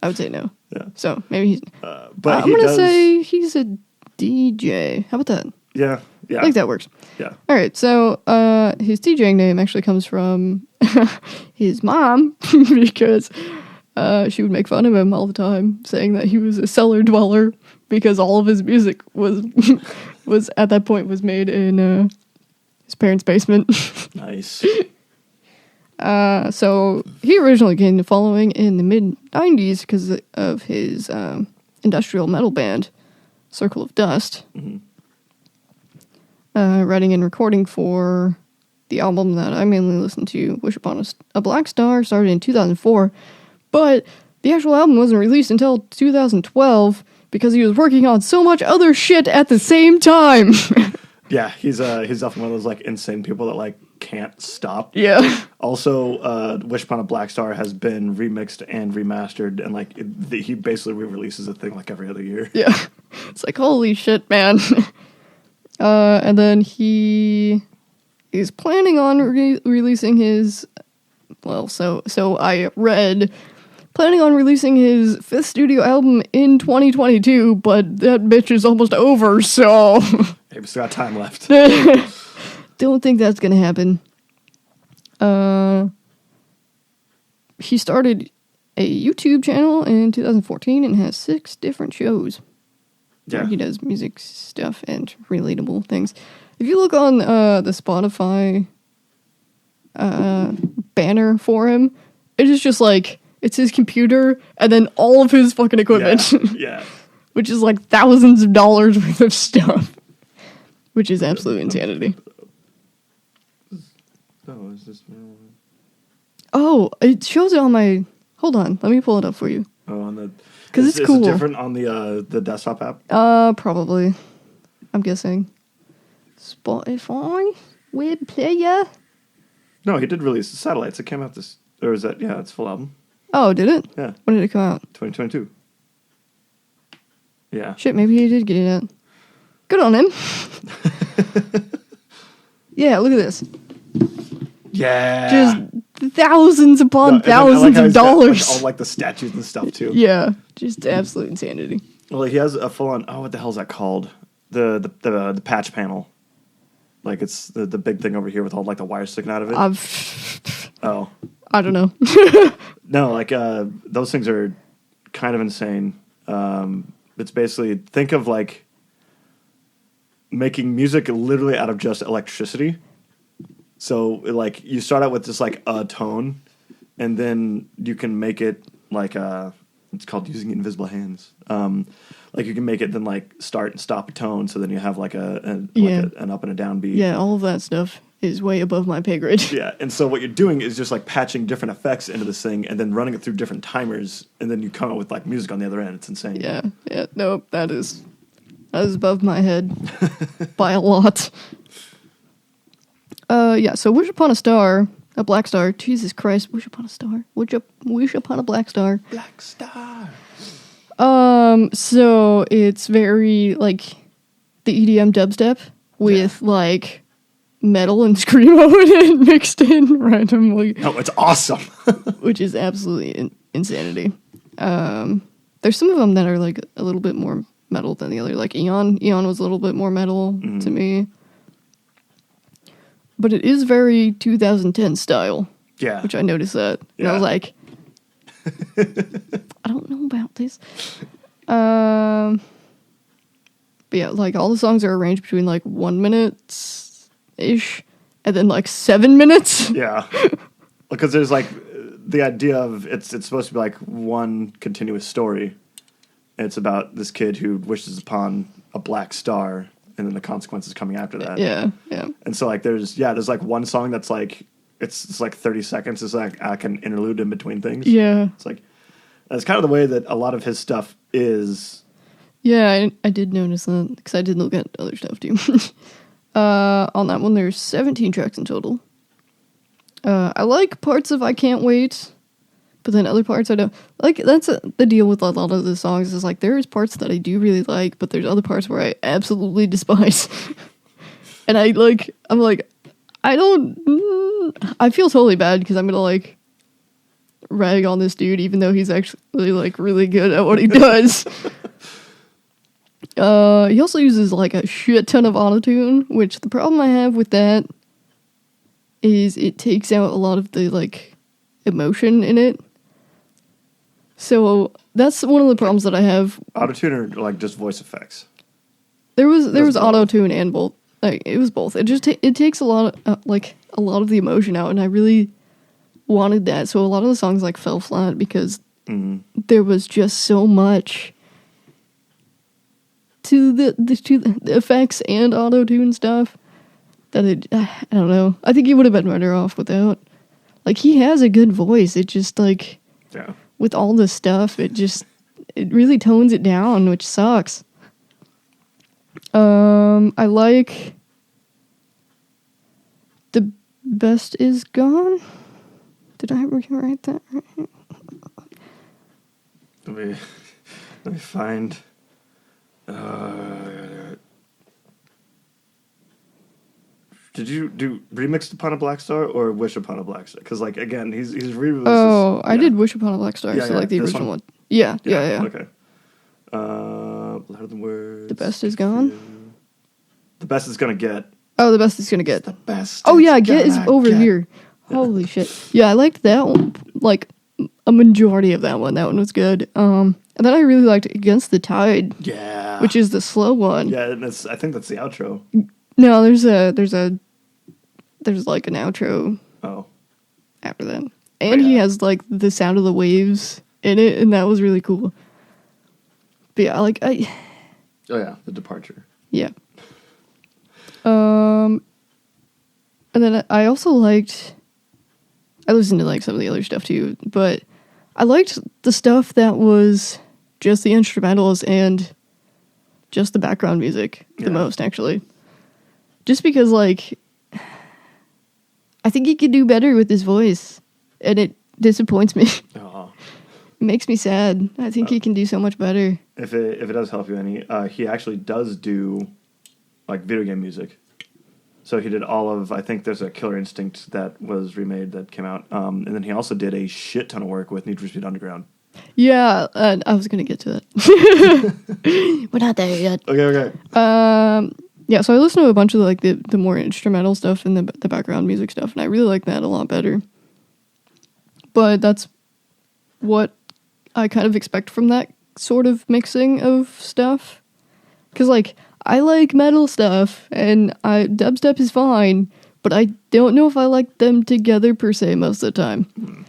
I would say no. Yeah. So maybe he's... But I'm going to say he's a DJ. How about that? Yeah. I think that works. Yeah. All right. So his DJing name actually comes from his mom because she would make fun of him all the time, saying that he was a cellar dweller because all of his music was at that point was made in his parents' basement. Nice. So he originally gained a following in the mid-90s because of his industrial metal band, Circle of Dust. Mm-hmm. Writing and recording for the album that I mainly listened to, Wish Upon a Black Star, started in 2004, but the actual album wasn't released until 2012 because he was working on so much other shit at the same time. Yeah, he's definitely one of those, like, insane people that, like, can't stop. Yeah. Also, Wish Upon a Black Star has been remixed and remastered, and, like, he basically re-releases a thing, like, every other year. Yeah. It's like, holy shit, man. And then he is planning on releasing his... Well, so I read... Planning on releasing his 5th studio album in 2022, but that bitch is almost over, so... Hey, we still got time left. Don't think that's gonna happen. He started a YouTube channel in 2014 and has 6 different shows. Yeah. Where he does music stuff and relatable things. If you look on the Spotify banner for him, it is just like... It's his computer, and then all of his fucking equipment. Yeah. Which is like thousands of dollars worth of stuff. which is absolute insanity. Oh, is this? Oh, it shows it on my. Hold on, let me pull it up for you. Oh, on the. Because it's cool. Is it different on the desktop app? Probably. I'm guessing. Spotify web player. No, he did release the Satellites. It came out this, or is that? Yeah, it's full album. Oh, did it? Yeah. When did it come out? 2022. Yeah. Shit, maybe he did get it out. Good on him. Yeah, look at this. Yeah. Just thousands upon thousands of dollars. All like the statues and stuff too. Yeah, just absolute insanity. Well, he has a full on. Oh, what the hell is that called? The patch panel. Like it's the big thing over here with all like the wires sticking out of it. Oh. I don't know. No, like those things are kind of insane. It's basically, think of like making music literally out of just electricity. So like you start out with just like a tone, and then you can make it like it's called using invisible hands. Like you can make it then like start and stop a tone, so then you have like an up and a down beat. Yeah, all of that stuff is way above my pay grade. Yeah, and so what you're doing is just like patching different effects into this thing, and then running it through different timers, and then you come up with like music on the other end. It's insane. Yeah, nope, that is above my head by a lot. Yeah, so Wish Upon a Star, a black star. Jesus Christ, wish upon a star. Wish upon a black star. Black star. So it's very like the EDM dubstep with like metal and screamo in it mixed in randomly. No, it's awesome. Which is absolutely insanity. There's some of them that are like a little bit more metal than the other. Like Eon was a little bit more metal to me. But it is very 2010 style. Yeah. Which I noticed that. And I was like, I don't know about this. But yeah, like all the songs are arranged between like 1 minute-ish and then like 7 minutes. Yeah. Because there's like the idea of it's supposed to be like one continuous story. It's about this kid who wishes upon a black star, and then the consequences coming after that. Yeah. And so like there's like one song that's like it's like 30 seconds. It's like an interlude in between things. Yeah. It's like that's kind of the way that a lot of his stuff is. Yeah, I did notice that because I did look at other stuff too. On that one, there's 17 tracks in total. I like parts of I Can't Wait, but then other parts I don't. Like, that's the deal with a lot of the songs is, like, there's parts that I do really like, but there's other parts where I absolutely despise. And I'm like, I feel totally bad because I'm gonna, like, rag on this dude even though he's actually, like, really good at what he does. He also uses, like, a shit ton of autotune, which the problem I have with that is it takes out a lot of the, like, emotion in it. So that's one of the problems that I have. Autotune or, like, just voice effects? There was autotune and both. Like, it was both. It just it takes a lot of, a lot of the emotion out, and I really wanted that. So a lot of the songs, like, fell flat because there was just so much to the effects and auto-tune stuff that I don't know. I think he would have been better off without. Like, he has a good voice. It just, like, with all the stuff, it really tones it down, which sucks. I like The Best Is Gone. Did I write that right? Let me find. Did you do Remixed Upon a Black Star or Wish Upon a Black Star? Because, like, again, he's re-released. Oh, I did Wish Upon a Black Star, so like the original one. Yeah. Okay. Louder than words. The Best Is Gone? The Best Is Gonna Get. Oh, The Best Is Gonna Get. The Best. Oh, yeah, Get is over here. Holy shit. Yeah, I liked that one. Like, a majority of that one. That one was good. And then I really liked Against the Tide. Yeah. Which is the slow one. Yeah, and I think that's the outro. No, there's like an outro. Oh. After that. And he has like the sound of the waves in it, and that was really cool. But yeah, Oh yeah, The Departure. Yeah. And then I also liked... I listened to, like, some of the other stuff, too. But I liked the stuff that was just the instrumentals and just the background music the most, actually. Just because, like... I think he could do better with his voice. And it disappoints me. Oh. It makes me sad. I think he can do so much better. If it does help you any, he actually does do, like, video game music. So he did all of, I think there's a Killer Instinct that was remade that came out. And then he also did a shit ton of work with Need for Speed Underground. Yeah, I was going to get to that. We're not there yet. Okay. Yeah, so I listened to a bunch of, like, the more instrumental stuff and the background music stuff, and I really like that a lot better. But that's what I kind of expect from that sort of mixing of stuff. Because, like, I like metal stuff, and dubstep is fine, but I don't know if I like them together per se most of the time.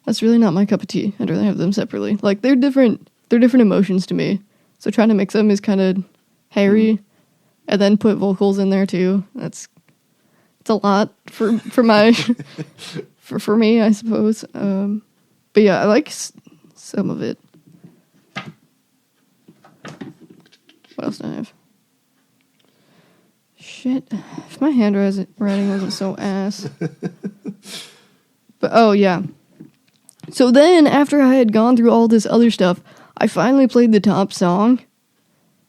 That's really not my cup of tea. I'd rather have them separately. Like, they're different emotions to me. So trying to mix them is kind of hairy. And then put vocals in there too. It's a lot for my for me, I suppose. But yeah, I like some of it. What else do I have? Shit, if my handwriting wasn't so ass. But oh yeah. So then after I had gone through all this other stuff, I finally played the top song.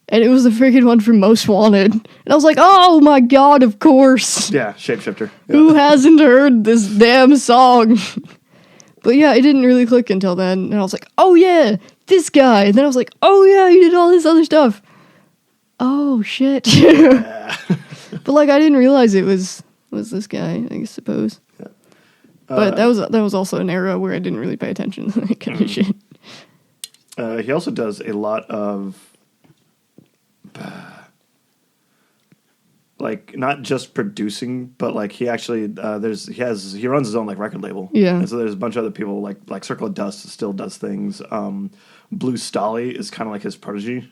And it was the freaking one from Most Wanted. And I was like, oh my god, of course. Yeah, Shapeshifter. Yeah. Who hasn't heard this damn song? But yeah, it didn't really click until then. And I was like, oh yeah, this guy. And then I was like, oh yeah, he did all this other stuff. Oh shit. Yeah. But like, I didn't realize it was this guy, I suppose. Yeah. But that was also an era where I didn't really pay attention to that kind of shit. He also does a lot of... like not just producing, but like he actually he runs his own like record label. Yeah. And so there's a bunch of other people like Circle of Dust still does things. Blue Stolly is kind of like his protege.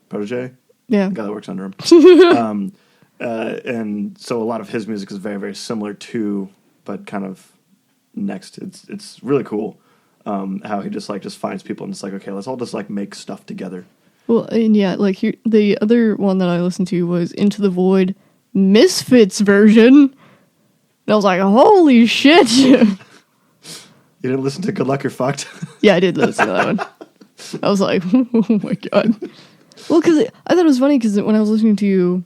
Yeah. The guy that works under him. And so a lot of his music is very, very similar to, but kind of next. It's really cool how he just finds people and it's like, okay, let's all just like make stuff together. Well, and yeah, like the other one that I listened to was Into the Void Misfits version. And I was like, holy shit. You didn't listen to Good Luck You're Fucked? Yeah, I did listen to that one. I was like, oh my god. Well, because I thought it was funny because when I was listening to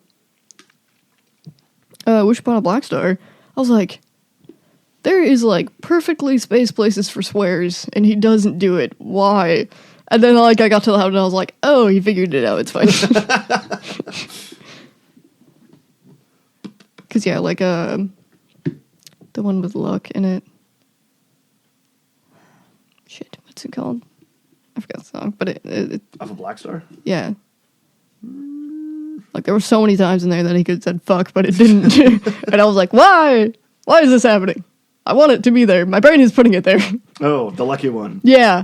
Wish Upon a Black Star, I was like, there is like perfectly spaced places for swears, and he doesn't do it. Why? And then, like, I got to the album and I was like, oh, he figured it out. It's fine. Because, yeah, like, the one with Luck in it. Shit, what's it called? I forgot the song, but it Off of Black Star? Yeah. Like, there were so many times in there that he could have said fuck, but it didn't. And I was like, why? Why is this happening? I want it to be there. My brain is putting it there. Oh, the lucky one. Yeah.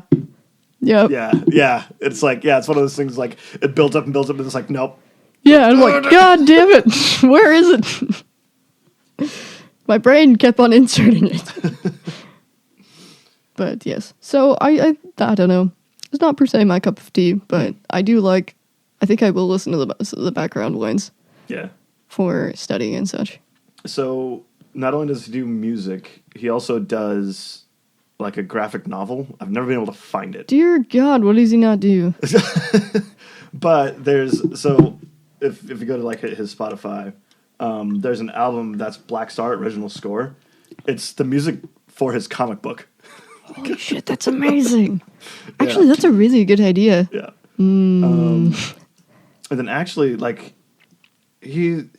Yep. Yeah. It's like, it's one of those things like, it builds up and it's like, nope. Yeah, and I'm like, god damn it. Where is it? My brain kept on inserting it. But yes. So, I don't know. It's not per se my cup of tea, but I think I will listen to the background ones. Yeah. For studying and such. So, not only does he do music, he also does... like a graphic novel. I've never been able to find it. Dear God, what does he not do? But if you go to like his Spotify, there's an album that's Black Star original score. It's the music for his comic book. Holy shit, that's amazing. Actually, that's a really good idea. Yeah. And then actually, like, he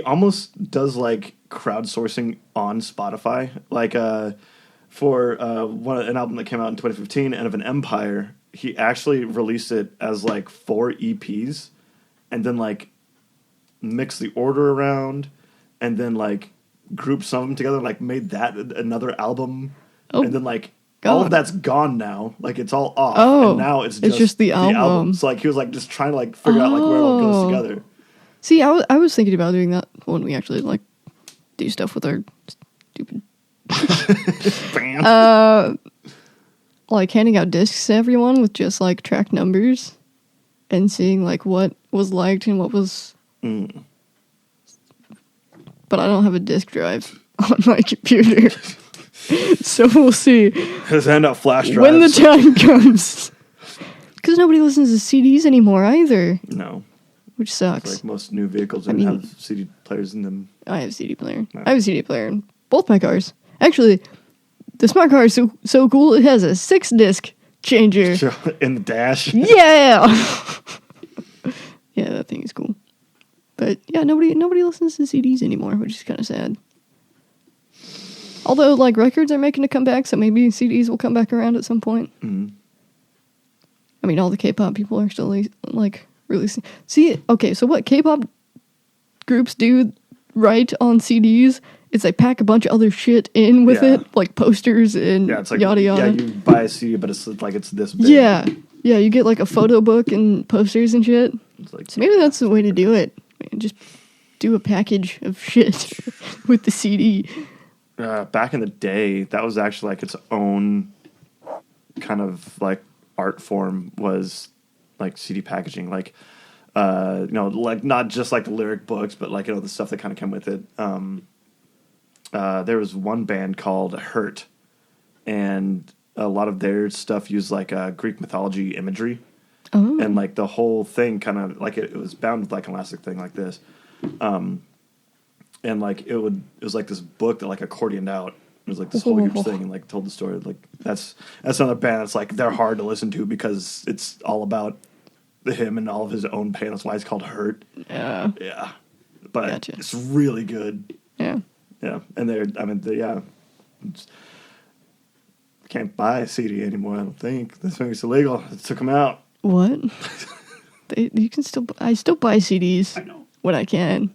almost does like crowdsourcing on Spotify, like for an album that came out in 2015, End of an Empire. He actually released it as like 4 EPs, and then like mixed the order around, and then like grouped some of them together, like made that another album, and then like God. All of that's gone now. Like it's all off, and now it's just the album. So like he was like just trying to like figure out like where it all goes together. See, I was thinking about doing that when we actually like do stuff with our stupid like handing out discs to everyone with just like track numbers and seeing like what was liked and what was but I don't have a disk drive on my computer. So we'll see. Just hand out flash drives. When the time comes. Because nobody listens to CDs anymore either. No. Which sucks. It's like most new vehicles don't have CD players in them. I have a CD player. No. I have a CD player in both my cars. Actually, the smart car is so cool, it has a 6-disc changer. In the dash? Yeah! Yeah, that thing is cool. But yeah, nobody listens to CDs anymore, which is kind of sad. Although, like, records are making a comeback, so maybe CDs will come back around at some point. Mm-hmm. I mean, all the K-pop people are still, like, releasing. See, okay, so what K-pop groups do right on CDs is they pack a bunch of other shit in with it, like posters and it's like, yada yada. Yeah, you buy a CD, but it's like it's this big. Yeah, you get like a photo book and posters and shit. Like, so maybe that's the way to do it. Just do a package of shit with the CD. Back in the day, that was actually like its own kind of like art form, was like CD packaging, like like not just like the lyric books, but like the stuff that kind of came with it. There was one band called Hurt, and a lot of their stuff used like Greek mythology imagery, and like the whole thing kind of like it was bound with like an elastic thing like this, and like it was like this book that like accordioned out. It was like this whole huge thing, and like told the story. Like that's another band that's like they're hard to listen to because it's all about him and all of his own pain. That's why it's called Hurt. Yeah, but it's really good. Yeah, and can't buy a CD anymore. I don't think this thing's illegal. It took them out. What? You can still. I still buy CDs. I know when I can.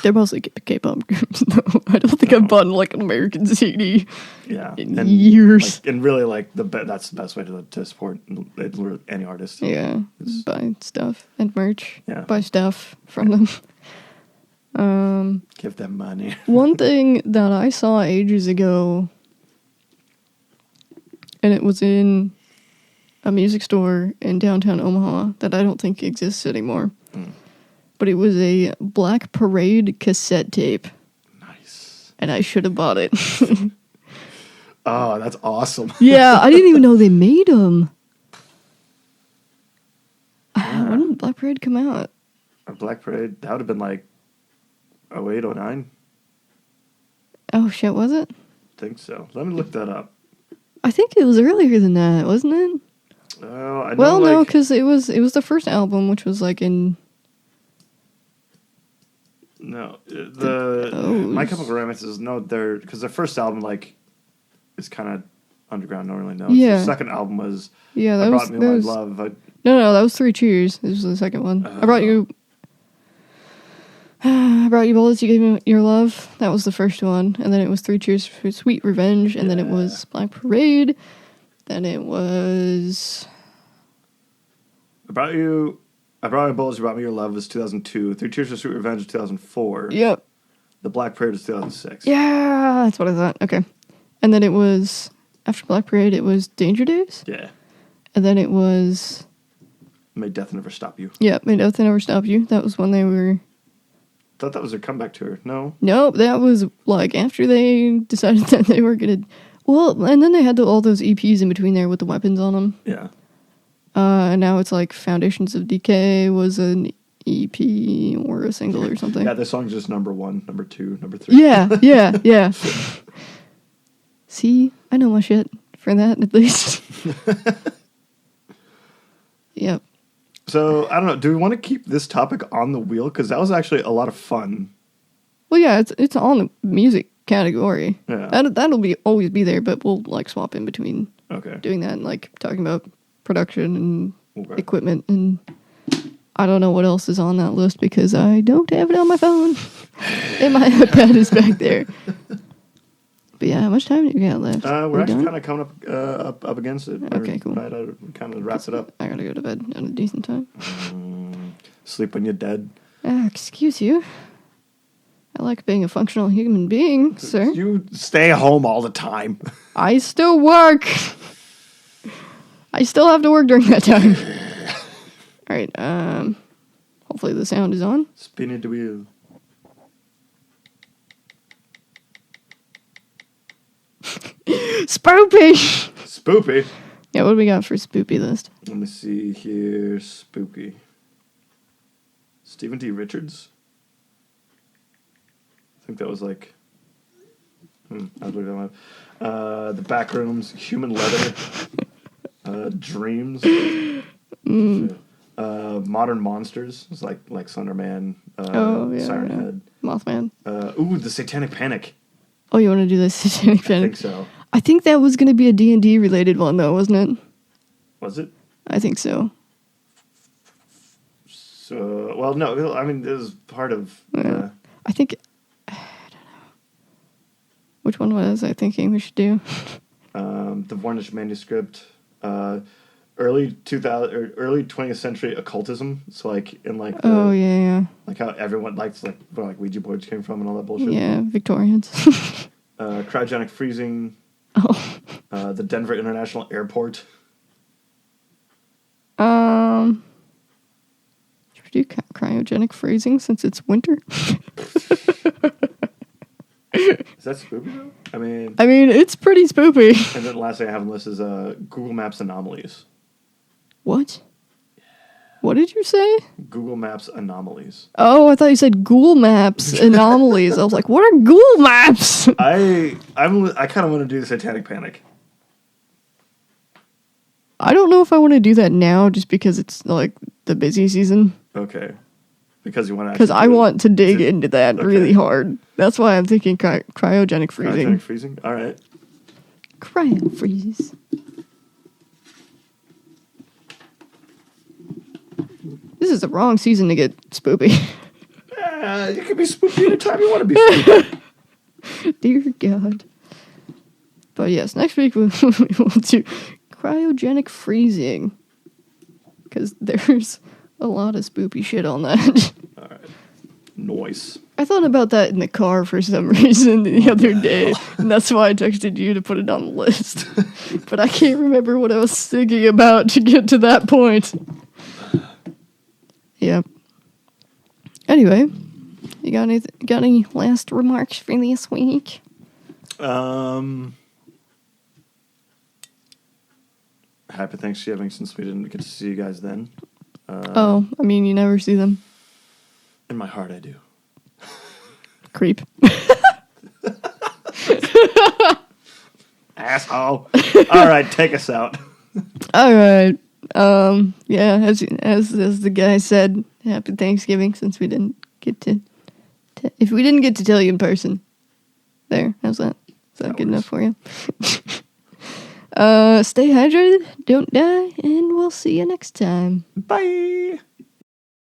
They're mostly K-pop groups, though. I don't think I've bought like an American CD in years. Like, and really, like that's the best way to support any artist. Yeah, buy stuff and merch. Yeah. Buy stuff from them. Give them money. One thing that I saw ages ago, and it was in a music store in downtown Omaha that I don't think exists anymore. But it was a Black Parade cassette tape. Nice. And I should have bought it. Oh, that's awesome. Yeah, I didn't even know they made them. Yeah. When did Black Parade come out? Black Parade, that would have been like 08, 09. Oh, shit, was it? I think so. Let me look that up. I think it was earlier than that, wasn't it? No, because it was the first album, which was like in... No, My Chemical Romance is because their first album like is kind of underground. No one really knows. Yeah. The second album was that Brought Me My Love. No, that was 3 Cheers. This was the second one. I brought you bullets. You gave me your love. That was the first one, and then it was 3 Cheers for Sweet Revenge, and then it was Black Parade. Then it was I Brought My Bullets, You Brought Me Your Love was 2002. 3 Cheers for Sweet Revenge was 2004. Yep. The Black Parade was 2006. Yeah, that's what I thought. Okay. And then it was, after Black Parade, it was Danger Days? Yeah. And then it was... May Death Never Stop You. Yeah, May Death Never Stop You. That was when they were... I thought that was their comeback tour. No? No, that was like after they decided that they were going to... Well, and then they had all those EPs in between there with the weapons on them. Yeah. And now it's like Foundations of Decay was an EP or a single or something. Yeah, the song's just number 1, number 2, number 3. Yeah. See, I know my shit for that at least. Yep. So, I don't know. Do we want to keep this topic on the wheel? Because that was actually a lot of fun. Well, yeah, it's on the music category. Yeah. That'll always be there, but we'll like swap in between doing that and like talking about production and equipment, and I don't know what else is on that list because I don't have it on my phone. And my iPad is back there. But yeah, how much time do you got left? We're actually kind of coming up against it. Okay, cool. Right, kind of wraps it up. I gotta go to bed at a decent time. Sleep when you're dead. Excuse you. I like being a functional human being, sir. You stay home all the time. I still work. I still have to work during that time. All right. Hopefully the sound is on. Spinning the wheel. Spoopy. Spoopy. Yeah, what do we got for spoopy list? Let me see here. Spoopy. Stephen T. Richards. I think that was like. I was looking at my. The Backrooms, Human Leather, Dreams, Modern Monsters. It's like Slenderman, Siren Head, Mothman. The Satanic Panic. Oh, you want to do this Satanic Panic? I think so. I think that was going to be a D&D related one, though, wasn't it? Was it? I think so. So, well, no. I mean, it was part of. I think. I don't know. Which one was I thinking we should do? The Varnish Manuscript. Early 20th century occultism. So like in like. Like how everyone likes where like Ouija boards came from and all that bullshit. Yeah, Victorians. Cryogenic freezing. Oh. The Denver International Airport. Should we do cryogenic freezing since it's winter? Is that spooky though? I mean, it's pretty spoopy. And then the last thing I have on the list is Google Maps anomalies. What? What did you say? Google Maps anomalies. Oh, I thought you said Google Maps anomalies. I was like, what are Google Maps? I kind of want to do the Satanic Panic. I don't know if I want to do that now, just because it's like the busy season. Okay. Because you want to. Because I want to dig into that really hard. That's why I'm thinking cryogenic freezing. Cryogenic freezing. All right. Cryo freeze. This is the wrong season to get spoopy. You can be spoopy anytime you want to be spoopy. Dear God. But yes, next week we'll do cryogenic freezing. Because there's a lot of spoopy shit on that. All right. Noise. I thought about that in the car for some reason the other day. And that's why I texted you to put it on the list. But I can't remember what I was thinking about to get to that point. Yeah. Anyway, you got any last remarks for this week? Happy Thanksgiving, since we didn't get to see you guys then. You never see them. In my heart, I do. Creep. Asshole. All right, take us out. All right. As the guy said, happy Thanksgiving, since we didn't get to if we didn't get to tell you in person. There, how's that? Is that good enough for you? Stay hydrated, don't die, and we'll see you next time. Bye.